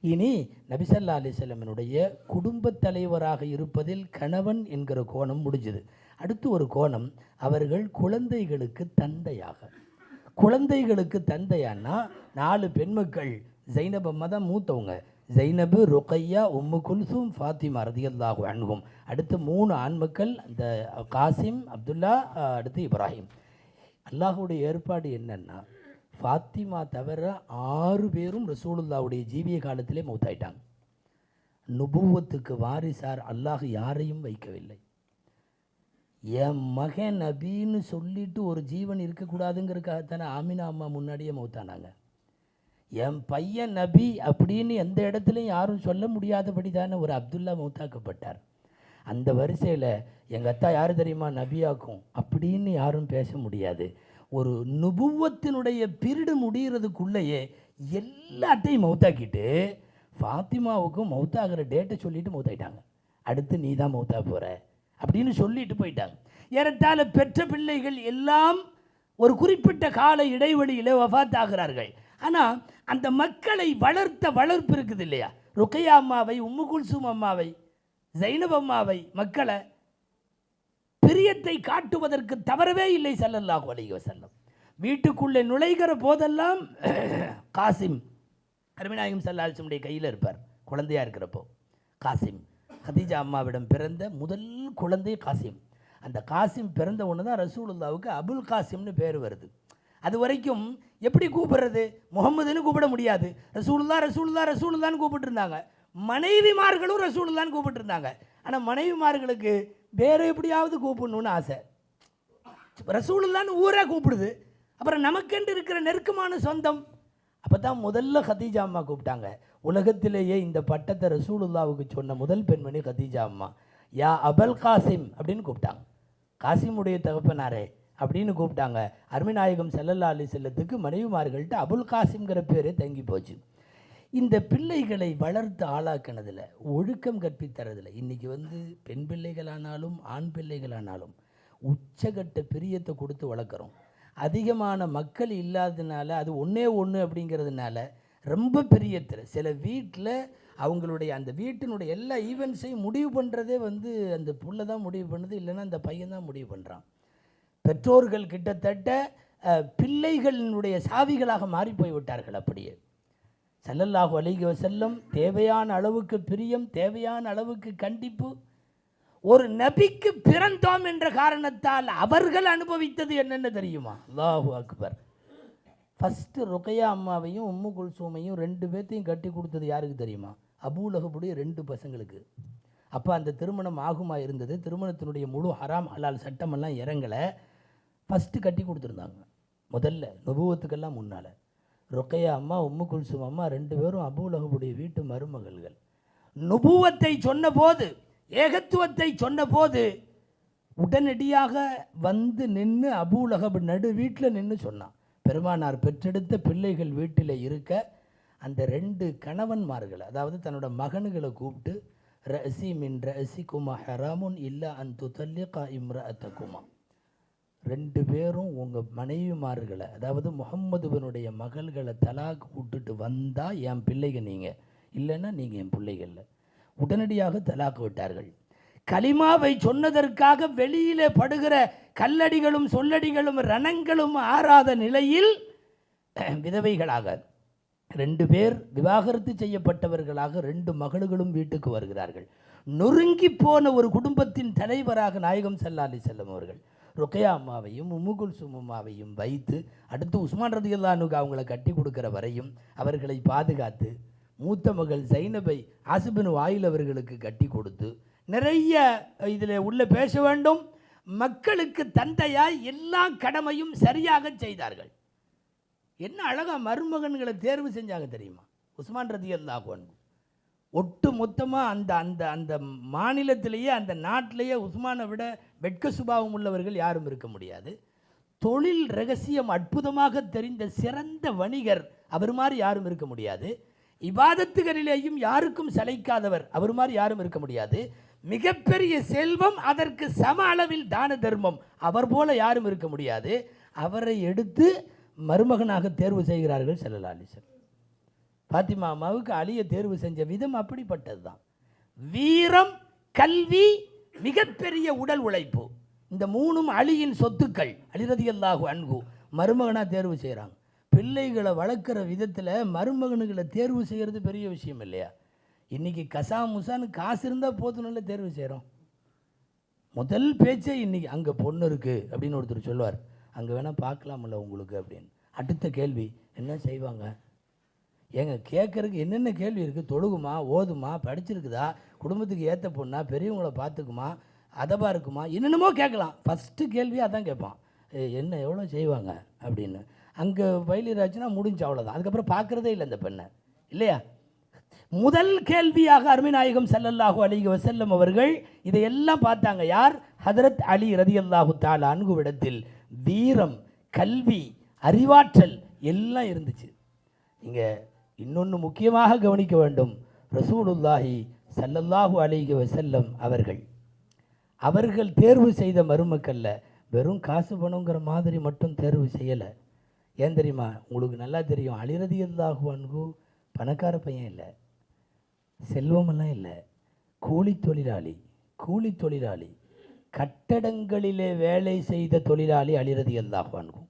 இனி நபி ஸல்லல்லாஹு அலைஹி வஸல்லமினுடைய குடும்பத் தலைவராக இருப்பதில் கணவன் என்கிற கோணம் முடிஞ்சது. அடுத்து ஒரு கோணம், அவர்கள் குழந்தைகளுக்கு தந்தையாக. குழந்தைகளுக்கு தந்தையானா 4 பெண்மக்கள். ஜைனப் அம்மா தான் மூத்தவங்க. ஜைனபு, ருக்கையா, உம்மு குல்சூம், ஃபாத்திமா ரலியல்லாஹு அன்ஹும். அடுத்து 3 ஆண்மக்கள், இந்த காசிம், அப்துல்லா, அடுத்து இப்ராஹிம். அல்லாஹுடைய ஏற்பாடு என்னன்னா, ஃபாத்திமா தவிர 6 பேரும் ரசூலுல்லாவுடைய ஜீவிய காலத்திலே மௌத்தாயிட்டாங்க. நுபுவத்துக்கு வாரிசார் அல்லாஹ் யாரையும் வைக்கவில்லை. என் மகன் நபின்னு சொல்லிட்டு ஒரு ஜீவன் இருக்கக்கூடாதுங்கிறதுக்காகத்தானே ஆமினா அம்மா முன்னாடியே மௌத்தானாங்க. என் பையன் நபி அப்படின்னு எந்த இடத்துலையும் யாரும் சொல்ல முடியாதபடி தானே ஒரு அப்துல்லா மௌத்தாக்கப்பட்டார். அந்த வரிசையில் எங்கள் அத்தா யார் தெரியுமா நபியாக்கும் அப்படின்னு யாரும் பேச முடியாது. ஒரு நுபுவத்தினுடைய பீரியடு முடிகிறதுக்குள்ளேயே எல்லாத்தையும் மௌத்தாக்கிட்டு ஃபாத்திமாவுக்கும் மௌத்தாகிற டேட்டை சொல்லிட்டு மௌத்தாயிட்டாங்க. அடுத்து நீ தான் மௌத்தா போகிற அப்படின்னு சொல்லிட்டு போயிட்டாங்க. ஏறத்தாழ பெற்ற பிள்ளைகள் எல்லாம் ஒரு குறிப்பிட்ட கால இடைவெளியில் வஃபாத்தாகிறார்கள். ஆனால் அந்த மக்களை வளர்த்த வளர்ப்பு இருக்குது இல்லையா, ருக்கையா அம்மாவை, உம்மு குல்சூம் அம்மாவை, ஜைனப் அம்மாவை, மக்களை பிரியத்தை காட்டுவதற்கு தவறவே இல்லை ஸல்லல்லாஹு அலைஹி வஸல்லம். வீட்டுக்குள்ளே நுழைகிற போதெல்லாம் காசிம் அருமைநாயகம் ஸல்லல்லாஹு அலைஹி வஸல்லம் கையில் இருப்பார். குழந்தையாக இருக்கிறப்போ காசிம் கதீஜா அம்மாவிடம் பிறந்த முதல் குழந்தை காசிம். அந்த காசிம் பிறந்த ஒன்று தான் ரசூலுல்லாவுக்கு அபுல் காசிம்னு பேர் வருது. அது வரைக்கும் எப்படி கூப்பிடுறது, முகமதுன்னு கூப்பிட முடியாது. ரசூலுல்லா ரசூலுல்லா ரசூலுல்லான்னு கூப்பிட்டுருந்தாங்க. மனைவிமார்களும் ரசூலுல்லான்னு கூப்பிட்டுருந்தாங்க. ஆனால் மனைவிமார்களுக்கு வேறு எப்படியாவது கூப்பிடணுன்னு ஆசை. ரசூலுல்லான்னு ஊரே கூப்பிடுது. அப்புறம் நமக்கென்று இருக்கிற நெருக்கமான சொந்தம். அப்போ தான் முதல்ல கதீஜா அம்மா கூப்பிட்டாங்க. உலகத்திலேயே இந்த பட்டத்தை ரசூலுல்லாவுக்கு சொன்ன முதல் பெண்மணி கதீஜா அம்மா. யா அபல் காசிம் அப்படின்னு கூப்பிட்டாங்க. காசிமுடைய தகப்பனாரே அப்படின்னு கூப்பிட்டாங்க. அருமைநாயகம் ஸல்லல்லாஹு அலைஹி வஸல்லத்துக்கு மனைவிமார்கள்ட்ட அபுல் காசிம்ங்கிற பேரே தங்கி போச்சு. இந்த பிள்ளைகளை வளர்த்து ஆளாக்கினதில், ஒழுக்கம் கற்பித்தரதில் இன்றைக்கி பெண் பிள்ளைகளானாலும் ஆண் பிள்ளைகளானாலும் உச்சகட்ட பிரியத்தை கொடுத்து வளர்க்குறோம். அதிகமான மக்கள் இல்லாததுனால, அது ஒன்றே அப்படிங்கிறதுனால ரொம்ப பிரியத்தில் சில வீட்டில் அவங்களுடைய அந்த வீட்டினுடைய எல்லா ஈவெண்ட்ஸையும் முடிவு பண்ணுறதே அந்த புள்ள தான் முடிவு பண்ணுது, இல்லைன்னா அந்த பையன் தான் முடிவு பண்ணுறான். பெற்றோர்கள் கிட்டத்தட்ட பிள்ளைகளினுடைய சாவிகளாக மாறி போய்விட்டார்கள். அப்படியே ஸல்லல்லாஹு அலைஹி வஸல்லம் தேவையான அளவுக்கு பிரியம், தேவையான அளவுக்கு கண்டிப்பு. ஒரு நபிக்கு பிறந்தோம் என்ற காரணத்தால் அவர்கள் அனுபவித்தது என்னென்ன தெரியுமா? அல்லாஹு அக்பர். ஃபஸ்ட்டு ருக்கையா அம்மாவையும் உம்மு குல்சூமையும் 2 பேர்த்தையும் கட்டி கொடுத்தது யாருக்கு தெரியுமா? அபூலஹபுடைய 2 பசங்களுக்கு. அப்போ அந்த திருமணம் ஆகுமா இருந்தது. திருமணத்தினுடைய முழு ஹராம் ஹலால் சட்டமெல்லாம் இறங்கலை. ஃபஸ்ட்டு கட்டி கொடுத்துருந்தாங்க. முதல்ல நுபுவத்துக்கெல்லாம் முன்னால் ருக்கையா அம்மா, உம்மு குல்சூம் அம்மா 2 பேரும் அபூலஹபுடைய வீட்டு மருமகள்கள். நுபுவத்தை சொன்னபோது, ஏகத்துவத்தை சொன்னபோது உடனடியாக நின்று அபூலஹப் நடு வீட்டில் நின்று சொன்னான். பெருமானார் பெற்றெடுத்த பிள்ளைகள் வீட்டில் இருக்க அந்த 2 கணவன்மார்கள், அதாவது தன்னோட மகன்களை கூப்பிட்டு, ரசி மின் ரசி குமா ஹராமுன் இல்லா அன் துதல்லிகா இம்ரஅத்தகுமா, 2 பேரும் உங்கள் மனைவிமார்களை, அதாவது முகம்மதுவனுடைய மகள்களை தலாக்கு விட்டுட்டு வந்தால் என் பிள்ளைங்க நீங்கள், இல்லைன்னா நீங்கள் என் பிள்ளைகள்ல. உடனடியாக தலாக்கு விட்டார்கள். கலிமாவை சொன்னதற்காக வெளியிலே படுகிற கல்லடிகளும் சொல்லடிகளும் ரணங்களும் ஆறாத நிலையில் விதவைகளாக 2 பேர் விவாகரத்து செய்யப்பட்டவர்களாக 2 மகள்களும் வீட்டுக்கு வருகிறார்கள். நொறுங்கி போன ஒரு குடும்பத்தின் தலைவராக நாயகம் ஸல்லல்லாஹு அலைஹி வஸல்லம் அவர்கள் ருக்கையா அம்மாவையும் உம்மு குல்சூம் அம்மாவையும் வைத்து, அடுத்து உஸ்மான் ரலியல்லாஹு அன்ஹு அவங்களை கட்டி கொடுக்கிற வரையும் அவர்களை பாதுகாத்து, மூத்த மகள் ஜைனபை ஆசிபின் வாயில் அவர்களுக்கு கட்டி கொடுத்து, நிறைய இதில் உள்ள பேச வேண்டும், மக்களுக்கு தந்தையாய் எல்லா கடமையும் சரியாக செய்தார்கள். என்ன அழகாக மருமகன்களை தேர்வு செஞ்சாங்க தெரியுமா உஸ்மான் ரலியல்லாஹு அன்ஹு. ஒட்டு மொத்தமாக அந்த அந்த அந்த மாநிலத்திலேயே, அந்த நாட்டிலேயே உஸ்மானை விட வெட்க சுபாவம் உள்ளவர்கள் யாரும் இருக்க முடியாது. தொழில் ரகசியம் அற்புதமாக தெரிந்த சிறந்த வணிகர் அவர் மாதிரி யாரும் இருக்க முடியாது. இபாதத்துகளிலேயும் யாருக்கும் சளைக்காதவர் அவர் மாதிரி யாரும் இருக்க முடியாது. மிகப்பெரிய செல்வம், அதற்கு சம அளவில் தான தர்மம் அவர் போல யாரும் இருக்க முடியாது. அவரை எடுத்து மருமகனாக தேர்வு செய்கிறார்கள் ஸல்லல்லாஹு அலைஹி வஸல்லம். பாத்திமா அம்மாவுக்கு அலியை தேர்வு செஞ்ச விதம் அப்படிப்பட்டது தான். வீரம், கல்வி, மிகப்பெரிய உடல் உழைப்பு, இந்த 3ம் அலியின் சொத்துக்கள். அலி ரலியல்லாஹு அன்ஹு மருமகனாக தேர்வு செய்கிறாங்க. பிள்ளைகளை வளர்க்குற விதத்தில் மருமகனுகளை தேர்வு செய்கிறது பெரிய விஷயம் இல்லையா? இன்றைக்கி கசாமுசான்னு காசு இருந்தால் போதும்ல தேர்வு செய்கிறோம். முதல் பேச்சே இன்றைக்கி அங்கே பொண்ணு இருக்குது அப்படின்னு ஒருத்தர் சொல்லுவார், அங்கே வேணால் பார்க்கலாமில்ல உங்களுக்கு அப்படின்னு. அடுத்த கேள்வி என்ன செய்வாங்க? ஏங்க கேட்குறதுக்கு என்னென்ன கேள்வி இருக்குது? தொழுகுமா, ஓதுமா, படிச்சிருக்குதா, குடும்பத்துக்கு ஏற்ற பொண்ணா, பெரியவங்களை பார்த்துக்குமா, அதபாக இருக்குமா, என்னென்னமோ கேட்கலாம். ஃபஸ்ட்டு கேள்வி அதான் கேட்பான், என்ன எவ்வளோ செய்வாங்க அப்படின்னு. அங்கே பயிலிராச்சுன்னா முடிஞ்சு, அவ்வளோதான். அதுக்கப்புறம் பார்க்குறதே இல்லை அந்த பெண்ணை, இல்லையா? முதல் கேள்வியாக அருமைநாயகம் ஸல்லல்லாஹு அலைஹி வஸல்லம் அவர்கள் இதையெல்லாம் பார்த்தாங்க. யார்? ஹதரத் அலி ரலியல்லாஹு தஆலா அன்ஹுவிடத்தில் வீரம், கல்வி, அறிவாற்றல் எல்லாம் இருந்துச்சு. நீங்கள் இன்னொன்று முக்கியமாக கவனிக்க வேண்டும், ரசூலுல்லாஹி ஸல்லல்லாஹு அலைஹி வஸல்லம் அவர்கள் தேர்வு செய்த மருமக்கல்ல வெறும் காசு பணங்கிற மாதிரி மட்டும் தேர்வு செய்யலை. ஏன் தெரியுமா? உங்களுக்கு நல்லா தெரியும், அலி ரலியல்லாஹு அன்ஹு பணக்கார பையன் இல்லை, செல்வமெல்லாம் இல்லை, கூலி தொழிலாளி, கட்டடங்களிலே வேலை செய்த தொழிலாளி அலி ரலியல்லாஹு அன்ஹு.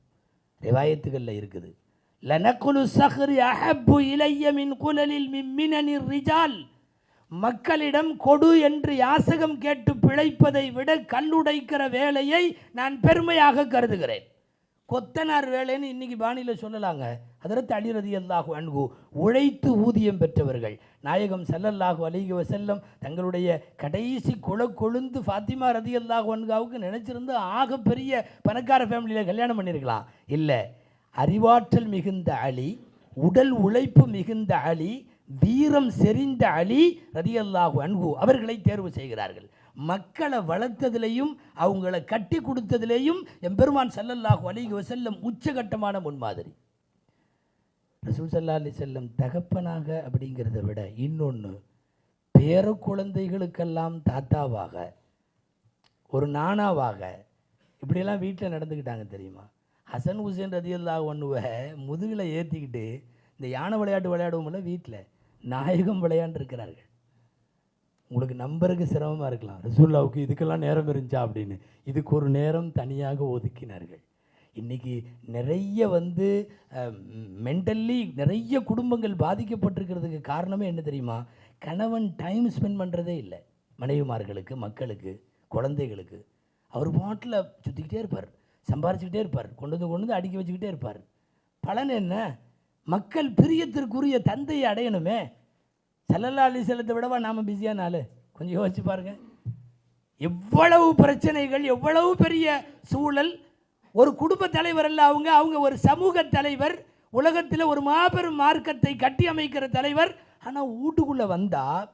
ரிவாயத்துகளில் இருக்குது, லனகுலு ஸஹ்ரி அஹப்பு இலைய மின் குலலில் மின்னனிர் ரிஜால். மக்களிடம் கொடு என்று யாசகம் கேட்டு பிழைப்பதை விட கல்லுடைக்கிற வேலையை நான் பெருமையாக கருதுகிறேன். கொத்தனார் வேலைன்னு இன்னைக்கு பாணியில் சொல்லலாங்க. ஹதரத் அலி ரலியல்லாஹு அன்ஹு உழைத்து ஊதியம் பெற்றவர்கள். நாயகம் ஸல்லல்லாஹு அலைஹி வஸல்லம் தங்களுடைய கடைசி கொழுந்து ஃபாத்திமா ரலியல்லாஹு அன்ஹாவுக்கு நினைச்சிருந்து ஆகப்பெரிய பணக்கார ஃபேமிலியில் கல்யாணம் பண்ணியிருக்கலாம். இல்லை, அறிவாற்றல் மிகுந்த அலி, உடல் உழைப்பு மிகுந்த அலி, வீரம் செறிந்த அலி ரலியல்லாஹு அன்ஹு அவர்களை தேர்வு செய்கிறார்கள். மக்களை வளர்த்ததிலையும் அவங்கள கட்டி கொடுத்ததிலேயும் எம்பெருமான் ஸல்லல்லாஹு அலைஹி வஸல்லம் உச்சகட்டமான முன்மாதிரி. ரசூல் ஸல்லல்லாஹு அலைஹி வஸல்லம் தகப்பனாக அப்படிங்கிறத விட இன்னொன்று, பேர குழந்தைகளுக்கெல்லாம் தாத்தாவாக, ஒரு நானாவாக இப்படியெல்லாம் வீட்டில் நடந்துக்கிட்டாங்க தெரியுமா? ஹசன் ஹுசேன் ரலியல்லாஹு அன்ஹுவை முதுகில் ஏற்றிக்கிட்டு இந்த யானை விளையாட்டு விளையாடுவோம்ல, வீட்டில் நாயகம் விளையாண்டுருக்கிறார்கள். உங்களுக்கு நம்பருக்கு சிரமமாக இருக்கலாம், ரசூலுல்லாஹ்வுக்கு இதுக்கெல்லாம் நேரம் இருந்துச்சா அப்படின்னு. இதுக்கு ஒரு நேரம் தனியாக ஒதுக்கினார்கள். இன்றைக்கி நிறைய மென்டல்லி நிறைய குடும்பங்கள் பாதிக்கப்பட்டிருக்கிறதுக்கு காரணமே என்ன தெரியுமா? கணவன் டைம் ஸ்பெண்ட் பண்ணுறதே இல்லை. மனைவிமார்களுக்கு, மக்களுக்கு, குழந்தைகளுக்கு. அவர் பாட்டில் சுற்றிக்கிட்டே இருப்பார், சம்பாரிச்சுக்கிட்டே இருப்பார், கொண்டு வந்து அடுக்கி வச்சுக்கிட்டே இருப்பார். பலன் என்ன? மக்கள் பிரியத்திற்குரிய தந்தையை அடையணுமே. ஸல்லல்லாஹு அலைஹி வஸல்லத்தை விடவா நாம் பிஸியான ஆள்? கொஞ்சம் யோசிச்சு பாருங்கள். எவ்வளவு பிரச்சனைகள், எவ்வளவு பெரிய சூழல். ஒரு குடும்ப தலைவர் அல்ல அவங்க ஒரு சமூக தலைவர், உலகத்தில் ஒரு மாபெரும் மார்க்கத்தை கட்டி அமைக்கிற தலைவர். ஆனால் வீட்டுக்குள்ளே வந்தால்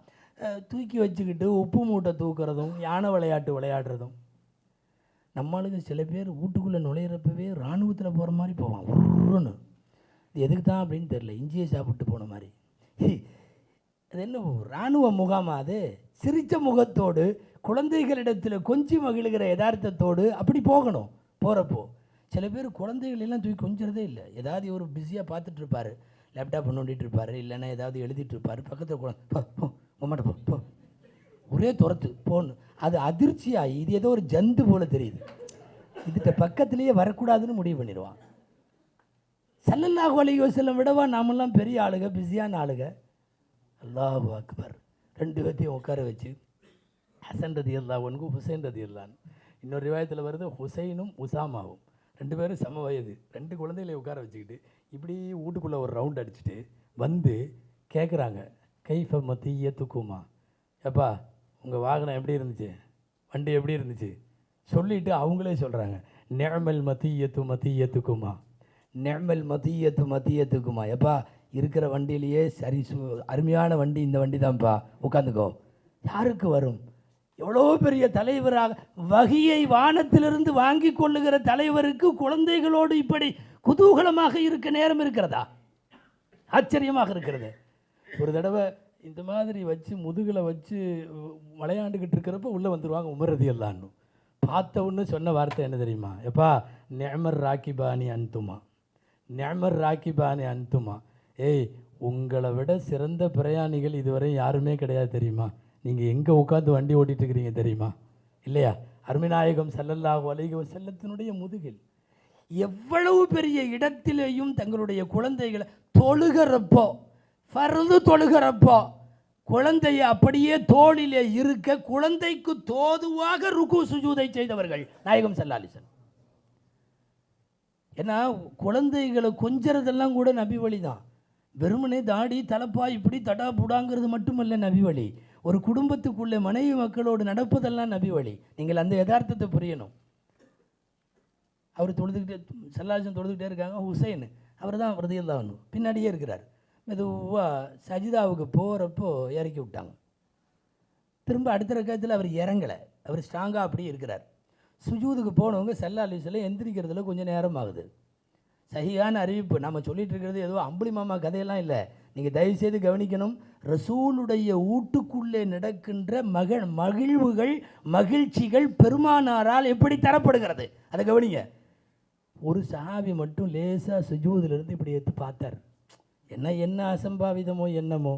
தூக்கி வச்சுக்கிட்டு உப்பு மூட்டை தூக்குறதும், யானை விளையாட்டு விளையாடுறதும். நம்மளுக்கு சில பேர் வீட்டுக்குள்ளே நுழையிறப்பவே இராணுவத்தில் போகிற மாதிரி போவான், உருன்னு. இது எதுக்கு தான் அப்படின்னு தெரில, இஞ்சியை சாப்பிட்டு போன மாதிரி. அது என்ன இராணுவ முகாமா? அது சிரித்த முகத்தோடு, குழந்தைகளிடத்தில் கொஞ்சி மகிழ்கிற யதார்த்தத்தோடு அப்படி போகணும். போகிறப்போ சில பேர் குழந்தைகள் எல்லாம் தூக்கி கொஞ்சிறதே இல்லை. ஏதாவது ஒரு பிஸியாக பார்த்துட்டு இருப்பார், லேப்டாப் நோண்டிட்டு இருப்பார், இல்லைன்னா ஏதாவது எழுதிட்டு இருப்பார். பக்கத்தில் உமாட்ட போ ஒரே துரத்து போன்னு. அது அதிர்ச்சியாகி இது ஏதோ ஒரு ஜந்து போல் தெரியுது, இதுகிட்ட பக்கத்துலேயே வரக்கூடாதுன்னு முடிவு பண்ணிடுவான். ஸல்லல்லாஹு அலைஹி வஸல்லம் விடவா நாமெல்லாம் பெரிய ஆளுங்க, பிஸியான ஆளுங்க. அல்லாஹு அக்பர். 2 பேர்த்தையும் உட்கார வச்சு ஹசன் ரதியல்லாஹு அன்ஹு, ஹுசைன் ரதியல்லாஹு அன்ஹு. இன்னொரு ரிவாயத்தில் வருது ஹுசைனும் உசாமாவும் 2 பேரும் சம வயது. 2 குழந்தைகளை உட்கார வச்சுக்கிட்டு இப்படி வீட்டுக்குள்ளே ஒரு ரவுண்ட் அடிச்சுட்டு வந்து கேட்குறாங்க, கைஃப மத்தியத்துக்குமா, எப்பா உங்கள் வாகனம் எப்படி இருந்துச்சு, வண்டி எப்படி இருந்துச்சு சொல்லிவிட்டு அவங்களே சொல்கிறாங்க, நிஅமல் மத்தியத்துக்குமா, நிஅமல் மத்தியத்துக்குமா, எப்பா இருக்கிற வண்டியிலேயே சரி அருமையான வண்டி இந்த வண்டி தான்ப்பா, உட்காந்துக்கோ. யாருக்கு வரும்? எவ்வளோ பெரிய தலைவராக வகியை வானத்திலிருந்து வாங்கி கொள்ளுகிற தலைவருக்கு குழந்தைகளோடு இப்படி குதூகலமாக இருக்க நேரம் இருக்கிறதா? ஆச்சரியமாக இருக்கிறது. ஒரு தடவை இந்த மாதிரி வச்சு முதுகில் வச்சு விளையாண்டுக்கிட்டு இருக்கிறப்ப உள்ளே வந்துடுவாங்க உமர் ரலியல்லாஹு அன்ஹு. பார்த்த ஒன்று சொன்ன வார்த்தை என்ன தெரியுமா? எப்பா நிஅமர் ராக்கிபானி அன்துமா, நிஅமர் ராக்கிபானி அன்துமா, ஏய் உங்களை விட சிறந்த பிரயாணிகள் இதுவரை யாருமே கிடையாது தெரியுமா? நீங்கள் எங்கே உட்காந்து வண்டி ஓட்டிகிட்டு இருக்கிறீங்க தெரியுமா? இல்லையா? அருமைநாயகம் ஸல்லல்லாஹு அலைஹி வஸல்லத்தினுடைய முதுகில் எவ்வளவு பெரிய இடத்திலேயும் தங்களுடைய குழந்தைகளை தொழுகிறப்போ, ஃபர்து தொழுகிறப்போ குழந்தையை அப்படியே தோளிலே இருக்க குழந்தைக்கு தோதுவாக ருக்கு சுஜூதை செய்தவர்கள் நாயகம் ஸல்லல்லாஹு அலைஹி வஸல்லம். ஏன்னா குழந்தைகளை கொஞ்சறதெல்லாம் கூட நபி வழி தான். வெறுமனே தாடி தலப்பா இப்படி தடா புடாங்கிறது மட்டுமல்ல நபி வழி. ஒரு குடும்பத்துக்குள்ளே மனைவி மக்களோடு நடப்பதெல்லாம் நபி வழி. நீங்கள் அந்த யதார்த்தத்தை புரியணும். அவர் தொழுதுகிட்டே ஸல்லல்லாஹு தொழுதுகிட்டே இருக்காங்க. ஹுசைன் அவர் தான் ரலியல்லாஹு அன்ஹு பின்னாடியே இருக்கிறார். மெதுவாக சஜிதாவுக்கு போகிறப்போ இறக்கி விட்டாங்க. திரும்ப அடுத்த ரக்காத்தில் அவர் இறங்கலை, அவர் ஸ்ட்ராங்காக அப்படியே இருக்கிறார். சுஜூதுக்கு போனவங்க ஸல்லல்லாஹு அலைஹி வஸல்லம் எந்திரிக்கிறதுல கொஞ்சம் நேரம் ஆகுது. சஹீஹான அறிவிப்பு. நம்ம சொல்லிட்டு இருக்கிறது ஏதோ அம்புலி மாமா கதையெல்லாம் இல்லை. நீங்கள் தயவுசெய்து கவனிக்கணும். ரசூலுடைய வீட்டுக்குள்ளே நடக்கின்ற மகிழ்வுகள் மகிழ்ச்சிகள் பெருமானாரால் எப்படி தரப்படுகிறது அதை கவனிங்க. ஒரு சஹாபி மட்டும் லேசாக சுஜூதிலிருந்து இப்படி எடுத்து பார்த்தார். என்ன அசம்பாவிதமோ என்னமோ,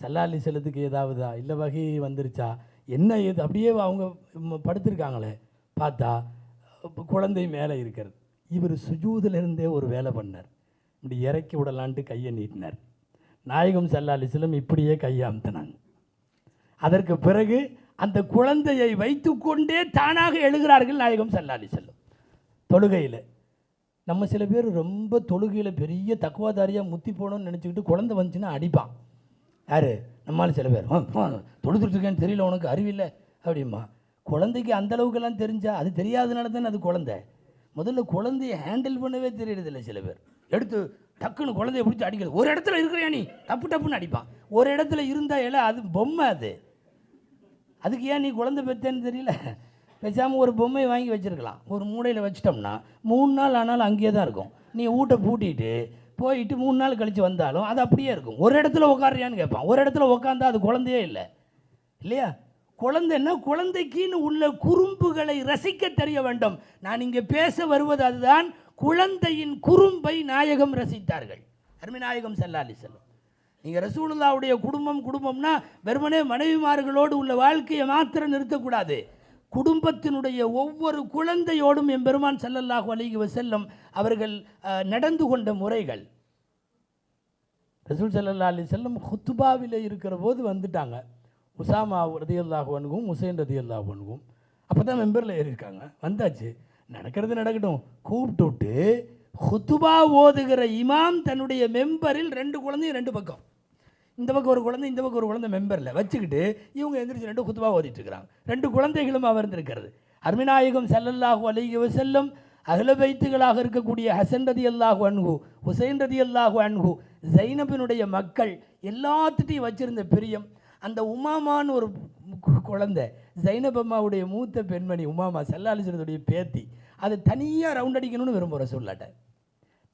ஸல்லல்லாஹு அலைஹி வஸல்லத்துக்கு ஏதாவதா இல்லை வகை வந்துருச்சா என்ன ஏது, அப்படியே அவங்க படுத்திருக்காங்களே பார்த்தா குழந்தை மேலே இருக்கிறது. இவர் சுஜூதிலிருந்தே ஒரு வேலை பண்ணார். இப்படி இறக்கி விடலான்ட்டு கையை நீட்டினார். நாயகம் ஸல்லல்லாஹு அலைஹி வஸல்லம் இப்படியே கையை அமுத்தினாங்க. அதற்கு பிறகு அந்த குழந்தையை வைத்துக்கொண்டே தானாக எழுகிறார்கள் நாயகம் ஸல்லல்லாஹு அலைஹி வஸல்லம் தொழுகையில். நம்ம சில பேர் ரொம்ப தொழுகையில் பெரிய தக்குவாதாரியாக முத்தி போகணும்னு நினச்சிக்கிட்டு குழந்தை வந்துச்சுன்னா அடிப்பான். யார்? நம்மளால் சில பேர் தொழுதுட்டுருக்கேன்னு தெரியல, உனக்கு அறிவில்லை அப்படிமா. குழந்தைக்கு அந்தளவுக்கெல்லாம் தெரிஞ்சா அது தெரியாதனால தானே அது குழந்தை. முதல்ல குழந்தைய ஹேண்டில் பண்ணவே தெரியறதில்லை சில பேர். எடுத்து டக்குன்னு குழந்தைய பிடிச்சி அடிக்கிறது. ஒரு இடத்துல இருக்கிறியா நீ டப்புன்னு அடிப்பான். ஒரு இடத்துல இருந்தால் அது பொம்மை, அதுக்கு ஏன் நீ குழந்தை பெற்றேன்னு தெரியல. பேசாமல் ஒரு பொம்மையை வாங்கி வச்சுருக்கலாம். ஒரு மூடையில் வச்சிட்டோம்னா 3 நாள் ஆனாலும் அங்கேயே தான் இருக்கும். நீ வீட்டை பூட்டிட்டு போயிட்டு 3 நாள் கழித்து வந்தாலும் அது அப்படியே இருக்கும். ஒரு இடத்துல உட்காரியான்னு கேட்பான். ஒரு இடத்துல உட்காந்தா அது குழந்தையே இல்லை இல்லையா? குழந்தைன்னா குழந்தைக்குன்னு உள்ள குறும்புகளை ரசிக்க தெரிய வேண்டும். நான் இங்கே பேச வருவது அதுதான். குழந்தையின் குறும்பை நாயகம் ரசித்தார்கள். அருமை நாயகம் ஸல்லல்லாஹு அலைஹி வஸல்லம். நீங்கள் ரசூலுல்லாஹ்வுடைய குடும்பம்னா வெறுமனே மனைவிமார்களோடு உள்ள வாழ்க்கையை மாத்திரம் நிறுத்தக்கூடாது. குடும்பத்தினுடைய ஒவ்வொரு குழந்தையோடும் எம்பெருமான் ஸல்லல்லாஹு அலைஹி வஸல்லம் அவர்கள் நடந்து கொண்ட முறைகள். ரசூல் ஸல்லல்லாஹு அலைஹி வஸல்லம் ஹுத்பாவில் இருக்கிற போது வந்துட்டாங்க. உசாமா ரலியல்லாஹு அன்ஹுவும் ஹுசைன் ரலியல்லாஹு அன்ஹுவும் அப்போ தான் மெம்பரில் ஏறியிருக்காங்க. வந்தாச்சு, நடக்கிறது நடக்கட்டும். கூப்பிட்டு விட்டு ஹுத்பா ஓதுகிற இமாம் தன்னுடைய மெம்பரில் 2 குழந்தையும் 2 பக்கம், இந்த பக்கம் ஒரு குழந்தை இந்த பக்கம் ஒரு குழந்தை மெம்பரில் வச்சுக்கிட்டு இவங்க எந்திரிச்சு 2 ஹுத்பா ஓதிட்டு இருக்கிறாங்க. 2 குழந்தைகளும் அமர்ந்திருக்கிறது. அருமைநாயகம் ஸல்லல்லாஹு அலைஹி வஸல்லம் அஹ்ல பைத்துகளாக இருக்கக்கூடிய ஹசன் ரலியல்லாஹு அன்ஹு, ஹுசைன் ரலியல்லாஹு அன்ஹு, ஜைனபினுடைய மக்கள் எல்லாத்துட்டையும் வச்சிருந்த பிரியம். அந்த உமாமான்னு ஒரு குழந்தை, ஜைனப் அம்மாவுடைய மூத்த பெண்மணி உமாமா ஸல்லல்லாஹு அலைஹி வஸல்லத்துடைய பேத்தி, அது தனியாக ரவுண்ட் அடிக்கணும்னு விரும்புகிற சொல்லாட்ட.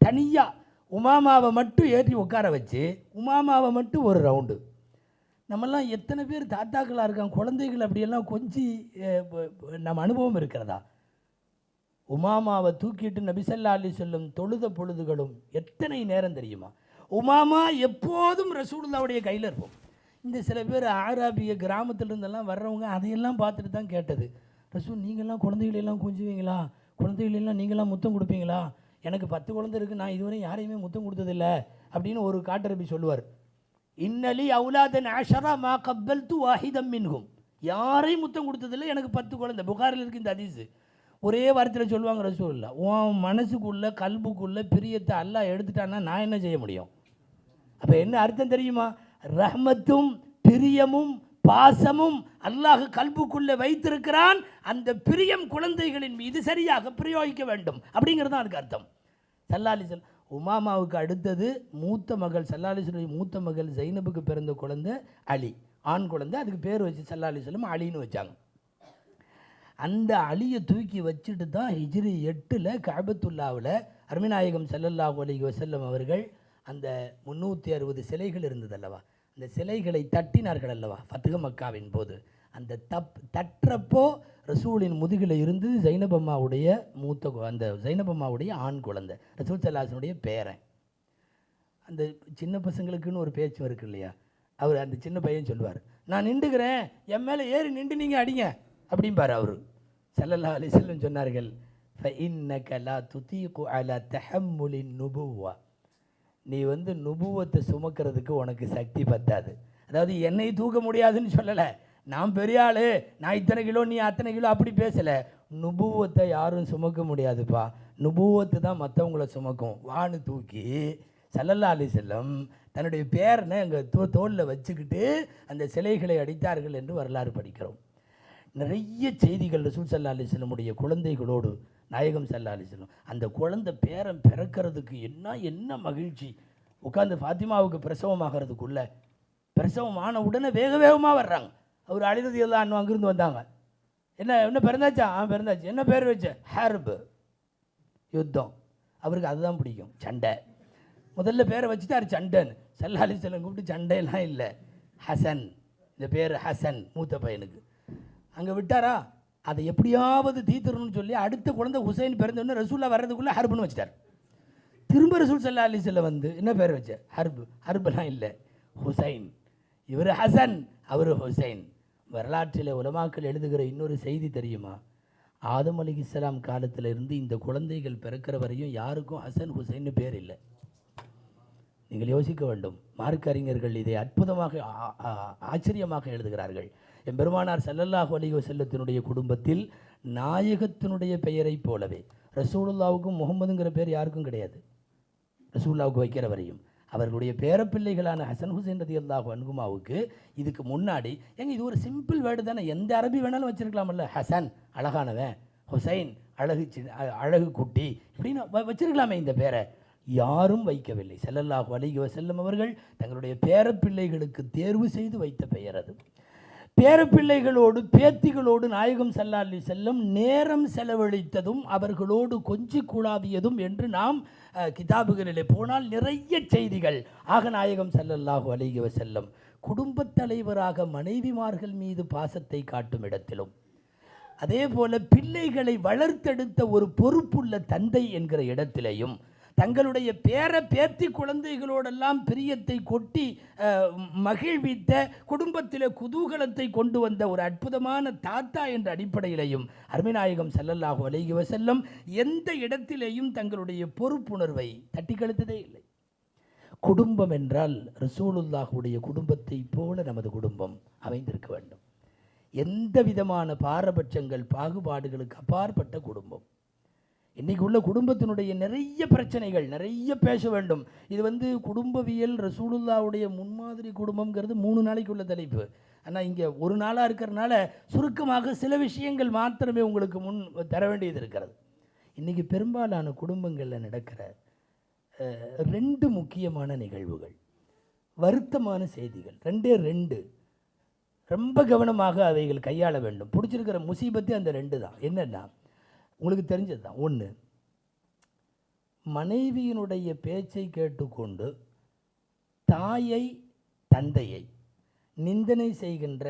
தனியாக உமாமாவை மட்டும் ஏற்றி உட்கார வச்சு உமாமாவை மட்டும் ஒரு ரவுண்டு. நம்மெல்லாம் எத்தனை பேர் தாத்தாக்களாக இருக்காங்க குழந்தைகள் அப்படியெல்லாம் கொஞ்சம் நம்ம அனுபவம் இருக்கிறதா? உமாமாவை தூக்கிட்டு நபி ஸல்லல்லாஹு அலைஹி வஸல்லம் தொழுத பொழுதுகளும் எத்தனை நேரம் தெரியுமா? உமாமா எப்போதும் ரசூலுல்லாவுடைய கையில் இருக்கும். இந்த சில பேர் ஆராபிய கிராமத்திலிருந்தெல்லாம் வர்றவங்க அதையெல்லாம் பார்த்துட்டு தான் கேட்டது, ரசூல் நீங்கள்லாம் குழந்தைகளெல்லாம் கொஞ்சுவீங்களா? குழந்தைகளெல்லாம் நீங்களாம் முத்தம் கொடுப்பீங்களா? எனக்கு 10 குழந்தை இருக்குது, நான் இதுவரை யாரையுமே முத்தம் கொடுத்ததில்லை அப்படின்னு ஒரு காட்டரபி சொல்லுவார். இன்னலி அவுலாதன் ஆஷரா மா கப்பல்து வாஹிதம் மின்ஹும், யாரையும் முத்தம் கொடுத்ததில்லை, எனக்கு 10 குழந்தை. புகாரில் இருக்குது இந்த ஹதீஸ். ஒரே வார்த்தையில் சொல்லுவாங்க ரசூலுல்லாஹ், உன் மனசுக்குள்ளே கல்புக்குள்ளே பிரியத்தை அல்லாஹ் எடுத்துட்டான்னா நான் என்ன செய்ய முடியும்? அப்போ என்ன அர்த்தம் தெரியுமா? ரஹ்மத்தும் பிரியமும் பாசமும் அல்லாஹ் கல்புக்குள்ளே வைத்திருக்கிறான். அந்த பிரியம் குழந்தைகளின் மீது சரியாக பிரயோகிக்க வேண்டும் அப்படிங்கிறது தான் அதுக்கு அர்த்தம். ஸல்லல்லாஹு அலைஹி வஸல்லம் உமாமாவுக்கு அடுத்தது மூத்த மகள் ஸல்லல்லாஹு அலைஹி வஸல்லம் மூத்த மகள் ஜைனபுக்கு பிறந்த குழந்தை அலி, ஆண் குழந்தை. அதுக்கு பேர் வச்சு ஸல்லல்லாஹு அலைஹி வஸல்லம் அலின்னு வச்சாங்க. அந்த அலியை தூக்கி வச்சுட்டு தான் ஹிஜ்ரி 8 கஅபத்துல்லாவில் அருமைநாயகம் ஸல்லல்லாஹு அலைஹி வஸல்லம் அவர்கள் அந்த 360 சிலைகள் இருந்தது அல்லவா, அந்த சிலைகளை தட்டினார்கள் அல்லவா ஃபத்ஹு மக்காவின் போது. அந்த தட்டுறப்போ ரசூலின் முதுகில் இருந்து ஜைனபம்மாவுடைய அந்த ஜைனபம்மாவுடைய ஆண் குழந்தை ரசூல் ஸல்லல்லாஹு பேரன். அந்த சின்ன பசங்களுக்குன்னு ஒரு பேச்சு இருக்கு இல்லையா, அவர் அந்த சின்ன பையன் சொல்லுவார், நான் நின்றுக்கிறேன், என் மேலே ஏறி நின்று நீங்கள் அடிங்க அப்படிம்பார் அவர். ஸல்லல்லாஹு அலைஹி வஸல்லம் சொன்னார்கள், فَإِنَّكَ لَا تُطِيقُ عَلَى تَحَمُّلِ النُّبُوَّةِ, நீ நுபுவத்தை சுமக்கிறதுக்கு உனக்கு சக்தி பத்தாது. அதாவது என்னை தூக்க முடியாதுன்னு சொல்லலை, நான் பெரிய ஆள், நான் இத்தனை கிலோ நீ அத்தனை கிலோ அப்படி பேசலை. நுபுவத்தை யாரும் சுமக்க முடியாதுப்பா, நுபுவத்து தான் மற்றவங்கள சுமக்கும் வான்னு தூக்கி ஸல்லல்லாஹு அலைஹி வஸல்லம் தன்னுடைய பேரனை அங்கே தோளில் வச்சுக்கிட்டு அந்த சிலைகளை அடித்தார்கள் என்று வரலாறு படிக்கிறோம். நிறைய செய்திகள் ரசூல் ஸல்லல்லாஹு அலைஹி வஸல்லமுடைய குழந்தைகளோடு நாயகம் ஸல்லல்லாஹு அலைஹி வஸல்லம் அந்த குழந்தை பேரன் பிறக்கிறதுக்கு என்ன மகிழ்ச்சி. உட்காந்து ஃபாத்திமாவுக்கு பிரசவமாகிறதுக்குள்ள பிரசவம் ஆன உடனே வேகமாக வர்றாங்க. அவர் அலி ரலியல்லாஹு அன்ஹு அங்கிருந்து வந்தாங்க. என்ன பிறந்தாச்சா? பிறந்தாச்சு. என்ன பேர் வச்ச? ஹர்ப், யுத்தம். அவருக்கு அதுதான் பிடிக்கும், சண்டை. முதல்ல பேரை வச்சுட்டார் சண்டைன்னு. ஸல்லல்லாஹு அலைஹி வஸல்லம் கூப்பிட்டு சண்டையெல்லாம் இல்லை, ஹசன், இந்த பேர் ஹசன் மூத்த பையனுக்கு. அங்கே விட்டாரா, அதை எப்படியாவது தீர்த்தணும்னு சொல்லி அடுத்த குழந்தை ஹுசைன் பிறந்தோடனே ரசூல்லா வர்றதுக்குள்ளே ஹர்புன்னு வச்சுட்டார். திரும்ப ரசூல் ஸல்லல்லாஹு அலைஹி வஸல்லம் என்ன பேர் வச்ச? ஹர்பெல்லாம் இல்லை, ஹுசைன். இவர் ஹசன், அவர் ஹுசைன். வரலாற்றில் உலமாக்கள் எழுதுகிற இன்னொரு செய்தி தெரியுமா? ஆதம் அலைஹிஸ்ஸலாம் காலத்தில் இருந்து இந்த குழந்தைகள் பிறக்கிற வரையும் யாருக்கும் ஹசன் ஹுசைன்னு பேர் இல்லை. நீங்கள் யோசிக்க வேண்டும். மார்க்க அறிஞர்கள் இதை அற்புதமாக ஆச்சரியமாக எழுதுகிறார்கள். எம்பெருமானார் ஸல்லல்லாஹு அலைஹி வஸல்லத்தினுடைய குடும்பத்தில் நாயகத்தினுடைய பெயரை போலவே ரசூலுல்லாவுக்கும் முகமதுங்கிற பேர் யாருக்கும் கிடையாது. ரசூலுல்லாவுக்கு வைக்கிற வரையும் அவர்களுடைய பேரப்பிள்ளைகளான ஹசன் ஹுசைன் ரலியல்லாஹு அன்ஹுமாவுக்கு இதுக்கு முன்னாடி இது ஒரு சிம்பிள் வேர்டு தானே, எந்த அரபி வேணாலும் வச்சிருக்கலாமல்ல. ஹசன் அழகானவன், ஹுசைன் அழகு குட்டி இப்படின்னு வச்சிருக்கலாமே. இந்த பேரை யாரும் வைக்கவில்லை. ஸல்லல்லாஹு அலைஹி வஸல்லம் அவர்கள் தங்களுடைய பேரப்பிள்ளைகளுக்கு தேர்வு செய்து வைத்த பெயர் அது. பேரப்பிள்ளைகளோடு பேத்திகளோடு நாயகம் ஸல்லல்லாஹு அலைஹி வஸல்லம் நேரம் செலவழித்ததும் அவர்களோடு கொஞ்சி குழாவியதும் என்று நாம் கிதாபுகளிலே போனால் நிறைய செய்திகள். ஆக நாயகம் ஸல்லல்லாஹு அலைஹி வஸல்லம் குடும்பத் தலைவராக மனைவிமார்கள் மீது பாசத்தை காட்டும் இடத்திலும், அதே போல பிள்ளைகளை வளர்த்தெடுத்த ஒரு பொறுப்புள்ள தந்தை என்கிற இடத்திலேயும் தங்களுடைய பேத்தி குழந்தைகளோடெல்லாம் பிரியத்தை கொட்டி மகிழ்வித்த குடும்பத்தில் குதூகலத்தை கொண்டு வந்த ஒரு அற்புதமான தாத்தா என்ற அடிப்படையிலையும் அருமைநாயகம் ஸல்லல்லாஹு அலைஹி வஸல்லம் எந்த இடத்திலேயும் தங்களுடைய பொறுப்புணர்வை தட்டி கழித்ததே இல்லை. குடும்பம் என்றால் ரசூலுல்லாஹுடைய குடும்பத்தை போல நமது குடும்பம் அமைந்திருக்க வேண்டும். எந்த விதமான பாரபட்சங்கள் பாகுபாடுகளுக்கு அப்பாற்பட்ட குடும்பம். இன்றைக்கி உள்ள குடும்பத்தினுடைய நிறைய பிரச்சனைகள் நிறைய பேச வேண்டும். இது குடும்பவியல் ரசூலுல்லாவுடைய முன்மாதிரி குடும்பம்ங்கிறது 3 நாளைக்கு உள்ள தலைப்பு. ஆனால் இங்கே ஒரு நாளாக இருக்கிறனால சுருக்கமாக சில விஷயங்கள் மாத்திரமே உங்களுக்கு முன் தர வேண்டியது இருக்கிறது. இன்றைக்கி பெரும்பாலான குடும்பங்களில் நடக்கிற 2 முக்கியமான நிகழ்வுகள், வருத்தமான செய்திகள், 2 ரொம்ப கவனமாக அவைகள் கையாள வேண்டும். பிடிச்சிருக்கிற முசீபத்து அந்த 2 தான். என்னென்னா உங்களுக்கு தெரிஞ்சது தான். 1, மனைவியினுடைய பேச்சை கேட்டுக்கொண்டு தாயை தந்தையை நிந்தனை செய்கின்ற,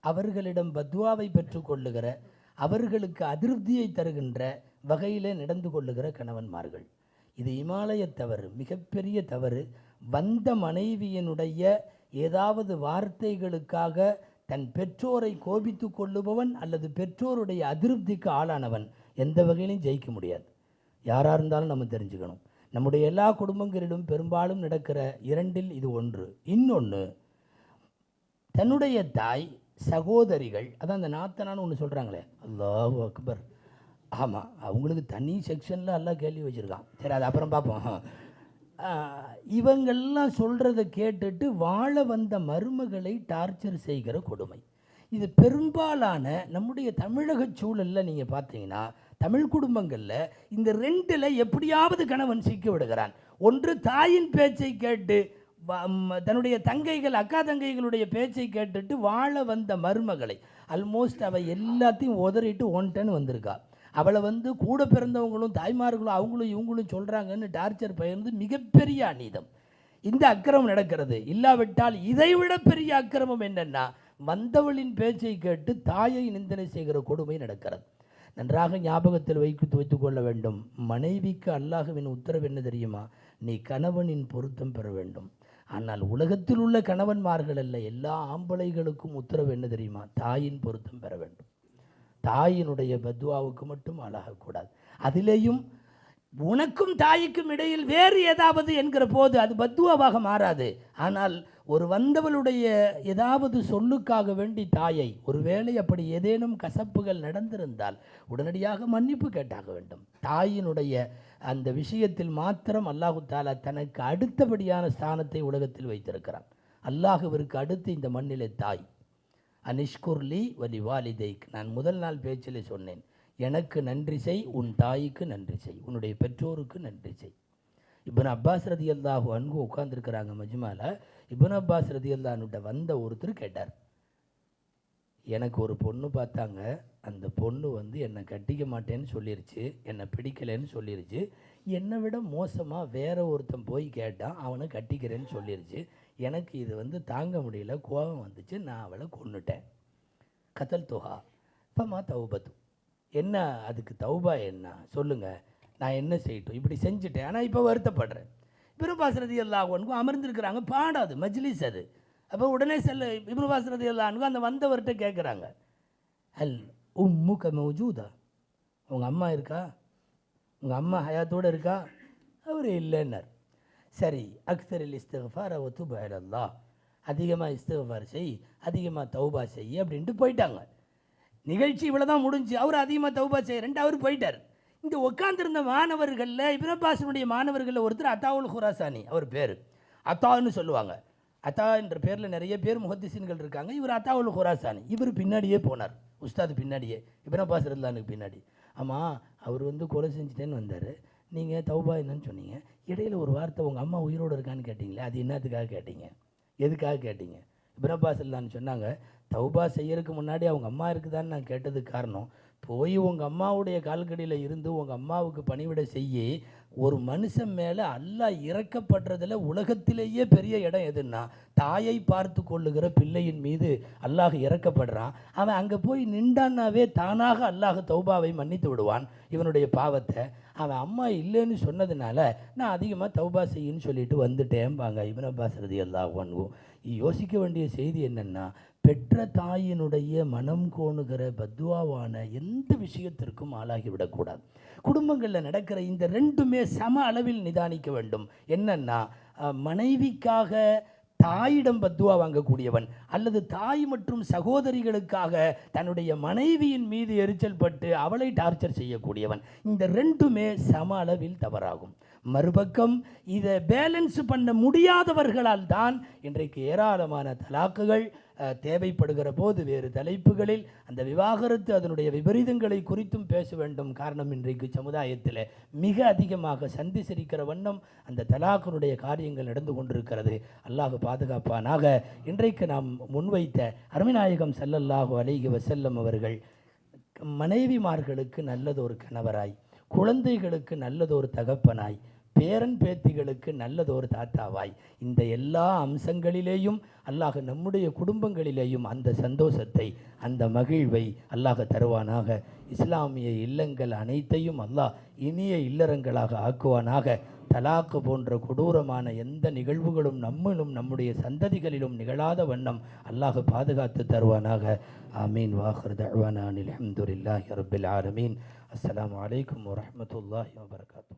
அவர்களிடம் பத்வாவை பெற்றுக்கொள்ளுகிற, அவர்களுக்கு அதிருப்தியை தருகின்ற வகையிலே நடந்து கொள்ளுகிற கணவன்மார்கள். இது இமாலய தவறு, மிகப்பெரிய தவறு. வந்த மனைவியினுடைய ஏதாவது வார்த்தைகளுக்காக தன் பெற்றோரை கோபித்து கொள்ளுபவன் அல்லது பெற்றோருடைய அதிருப்திக்கு ஆளானவன் எந்த வகையிலும் ஜெயிக்க முடியாது. யாராக இருந்தாலும் நம்ம தெரிஞ்சுக்கணும். நம்முடைய எல்லா குடும்பங்களிலும் பெரும்பாலும் நடக்கிற இரண்டில் இது ஒன்று. இன்னொன்று, தன்னுடைய தாய் சகோதரிகள், அதான் அந்த நாத்தனான்னு ஒன்று சொல்கிறாங்களே, அல்லாஹு அக்பர். ஆமாம், அவங்களுக்கு தனி செக்ஷனில் எல்லாம் கேள்வி வச்சுருக்கான். சரி, அது அப்புறம் பார்ப்போம். இவங்கெல்லாம் சொல்கிறத கேட்டுட்டு வாழ வந்த மருமகளை டார்ச்சர் செய்கிற கொடுமை. இது பெரும்பாலான நம்முடைய தமிழக சூழலில் நீங்கள் பார்த்தீங்கன்னா, தமிழ் குடும்பங்களில் இந்த ரெண்டில் எப்படியாவது கணவன் சிக்க விடுகிறான். ஒன்று, தாயின் பேச்சை கேட்டு தன்னுடைய தங்கைகள் அக்கா தங்கைகளுடைய பேச்சை கேட்டுட்டு வாழ வந்த மருமகளை ஆல்மோஸ்ட் அவள் எல்லாத்தையும் உதறிட்டு ஒன்ட்டன்னு வந்திருக்கா. அவளை கூட பிறந்தவங்களும் தாய்மார்களும் அவங்களும் இவங்களும் சொல்கிறாங்கன்னு டார்ச்சர் பகிர்ந்து மிகப்பெரிய அநீதம். இந்த அக்கிரமம் நடக்கிறது. இல்லாவிட்டால் இதைவிட பெரிய அக்கிரமம் என்னென்னா, வந்தவளின் பேச்சை கேட்டு தாயை நிந்தனை செய்கிற கொடுமை நடக்கிறது. நன்றாக ஞாபகத்தில் வைத்துக் கொள்ள வேண்டும். மனைவிக்கு அல்லாஹ்வின் உத்தரவு என்ன தெரியுமா? நீ கணவனின் பொருத்தம் பெற வேண்டும். ஆனால் உலகத்தில் உள்ள கணவன்மார்கள் அல்ல, எல்லா ஆம்பளைகளுக்கும் உத்தரவு என்ன தெரியுமா? தாயின் பொருத்தம் பெற வேண்டும். தாயினுடைய பத்வாவுக்கு மட்டும் ஆளாகக்கூடாது. அதிலேயும் உனக்கும் தாய்க்கும் இடையில் வேறு ஏதாவது என்கிற போது அது பத்வாவாக மாறாது. ஆனால் ஒரு வந்தவளுடைய ஏதாவது சொல்லுக்காக வேண்டி தாயை, ஒருவேளை அப்படி ஏதேனும் கசப்புகள் நடந்திருந்தால் உடனடியாக மன்னிப்பு கேட்டாக வேண்டும். தாயினுடைய அந்த விஷயத்தில் மாத்திரம் அல்லாஹு தாலா தனக்கு அடுத்தபடியான ஸ்தானத்தை உலகத்தில் வைத்திருக்கிறான். அல்லாஹுவிற்கு அடுத்து இந்த மண்ணிலே தாய். அனிஷ்குர்லி வலி வாலிதைக், நான் முதல் நாள் பேச்சிலே சொன்னேன், எனக்கு நன்றி செய், உன் தாய்க்கு நன்றி செய், உன்னுடைய பெற்றோருக்கு நன்றி செய். இப்னு அப்பாஸ் ரதியல்லாஹு அன்ஹு உட்கார்ந்துருக்கிறாங்க மஜ்மால. இப்னு அப்பாஸ் ரதியல்லாஹுட்ட வந்த ஒருத்தர் கேட்டார், எனக்கு ஒரு பொண்ணு பார்த்தாங்க, அந்த பொண்ணு என்னை கட்டிக்க மாட்டேன்னு சொல்லிருச்சு, என்னை பிடிக்கலைன்னு சொல்லிருச்சு, என்னை விட மோசமாக வேற ஒருத்தன் போய் கேட்டான், அவனை கட்டிக்கிறேன்னு சொல்லிருச்சு, எனக்கு இது தாங்க முடியல, கோபம் வந்துச்சு, நான் அவளை கொன்னுட்டேன். கத்தல் துஹா இப்பமா தௌபத்து, என்ன அதுக்கு தௌபா என்ன சொல்லுங்கள், நான் என்ன செய்யட்டும், இப்படி செஞ்சுட்டேன், ஆனால் இப்போ வருத்தப்படுறேன். இப்னு அப்பாஸ் ரலியல்லாஹு அன்ஹு அமர்ந்திருக்கிறாங்க, பாடாது மஜ்லிஸ் அது. அப்போ உடனே இப்னு அப்பாஸ் ரலியல்லாஹு அன்ஹு அந்த வந்தவர்கிட்ட கேட்குறாங்க, அல் உம்முக மௌஜூதா, உங்கள் அம்மா இருக்கா, உங்கள் அம்மா ஹயாத்தோடு இருக்கா? அவர் இல்லைன்னார். சரி, அக்ஸரில் இஸ்திக்ஃபார் வ துப் இலல்லாஹ், அதிகமாக இஸ்திக்ஃபார் செய், அதிகமாக தௌபா செய் அப்படின்ட்டு போயிட்டாங்க. நிகழ்ச்சி இவ்வளோ தான் முடிஞ்சு. அவர் அதிகமாக தௌபா செய்கிறேன்ட்டு அவர் போயிட்டார். இங்கே உட்காந்துருந்த மாணவர்களில் இப்னு அப்பாஸினுடைய மாணவர்களில் ஒருத்தர் அத்தாவுல் ஹுராசானி, அவர் பேர் அத்தான்னு சொல்லுவாங்க. அத்தா என்ற பேரில் நிறைய பேர் முஹத்திஸீன்கள் இருக்காங்க. இவர் அத்தாவுல் ஹுராசானி. இவர் பின்னாடியே போனார், உஸ்தாது பின்னாடியே, இப்னு அப்பாஸ் ரலியல்லாஹு பின்னாடி. ஆமாம், அவர் கொலை செஞ்சுட்டேன்னு வந்தார், நீங்கள் தௌபா என்னன்னு சொன்னீங்க, இடையில் ஒரு வார்த்தை உங்கள் அம்மா உயிரோடு இருக்கான்னு கேட்டிங்களே, அது என்னத்துக்காக கேட்டீங்க, எதுக்காக கேட்டீங்க? இப்னு அப்பாஸ் ரலியல்லாஹு சொன்னாங்க, தௌபா செய்யறதுக்கு முன்னாடி அவங்க அம்மா இருக்குதான்னு நான் கேட்டதுக்கு காரணம், போய் உங்கள் அம்மாவுடைய கால்கடியில் இருந்து உங்கள் அம்மாவுக்கு பணிவிட செய்ய ஒரு மனுஷன் மேலே அல்லாஹ் இறக்கப்படுறதில் உலகத்திலேயே பெரிய இடம் எதுன்னா, தாயை பார்த்து கொள்ளுகிற பிள்ளையின் மீது அல்லாஹ் இறக்கப்படுறான். அவன் அங்கே போய் நின்றான்னாவே தானாக அல்லாஹ் தௌபாவை மன்னித்து விடுவான் இவனுடைய பாவத்தை. அவன் அம்மா இல்லைன்னு சொன்னதுனால நான் அதிகமாக தௌபா செய்யின்னு சொல்லிட்டு வந்துட்டேன்பாங்க இப்னு அப்பாஸ் ரலியல்லாஹு அன்ஹு. யோசிக்க வேண்டிய செய்தி என்னென்னா, பெற்ற தாயினுடைய மனம் கோணுகிற பத்வாவான எந்த விஷயத்திற்கும் ஆளாகிவிடக்கூடாது. குடும்பங்களில் நடக்கிற இந்த ரெண்டுமே சம அளவில் நிதானிக்க வேண்டும். என்னன்னா, மனைவிக்காக தாயிடம் பத்துவா வாங்கக்கூடியவன் அல்லது தாய் மற்றும் சகோதரிகளுக்காக தன்னுடைய மனைவியின் மீது எரிச்சல் பட்டு அவளை டார்ச்சர் செய்யக்கூடியவன், இந்த ரெண்டுமே சம அளவில் தவறாகும். மறுபக்கம் இதை பேலன்ஸ் பண்ண முடியாதவர்களால் தான் இன்றைக்கு ஏராளமான தலாக்குகள் தேவைப்படுகிற போது வேறு தலைப்புகளில் அந்த விவாகரத்து அதனுடைய விபரீதங்களை குறித்தும் பேச வேண்டும். காரணம், இன்றைக்கு சமுதாயத்தில் மிக அதிகமாக சந்தி சிரிக்கிற வண்ணம் அந்த தலாக்கினுடைய காரியங்கள் நடந்து கொண்டிருக்கிறது. அல்லாஹ் பாதுகாப்பானாக. இன்றைக்கு நாம் முன்வைத்த அருமைநாயகம் ஸல்லல்லாஹு அலைஹி வஸல்லம் அவர்கள் மனைவிமார்களுக்கு நல்லதொரு கணவராய், குழந்தைகளுக்கு நல்லதொரு தகப்பனாய், பேரன் பேத்திகளுக்கு நல்லதொரு தாத்தாவாய் இந்த எல்லா அம்சங்களிலேயும் அல்லாஹ் நம்முடைய குடும்பங்களிலேயும் அந்த சந்தோஷத்தை அந்த மகிழ்வை அல்லாஹ் தருவானாக. இஸ்லாமிய இல்லங்கள் அனைத்தையும் அல்லாஹ் இனிய இல்லறங்களாக ஆக்குவானாக. தலாக்கு போன்ற கொடூரமான எந்த நிகழ்வுகளும் நம்மளும் நம்முடைய சந்ததிகளிலும் நிகழாத வண்ணம் அல்லாஹ் பாதுகாத்து தருவானாக. ஆமீன். வாஹிர் தஅவானா அல்ஹம்துலில்லாஹி ரப்பில் ஆலமீன். அஸ்ஸலாமு அலைக்கும் வரஹ்மத்துல்லாஹி வபரகாத்துஹு.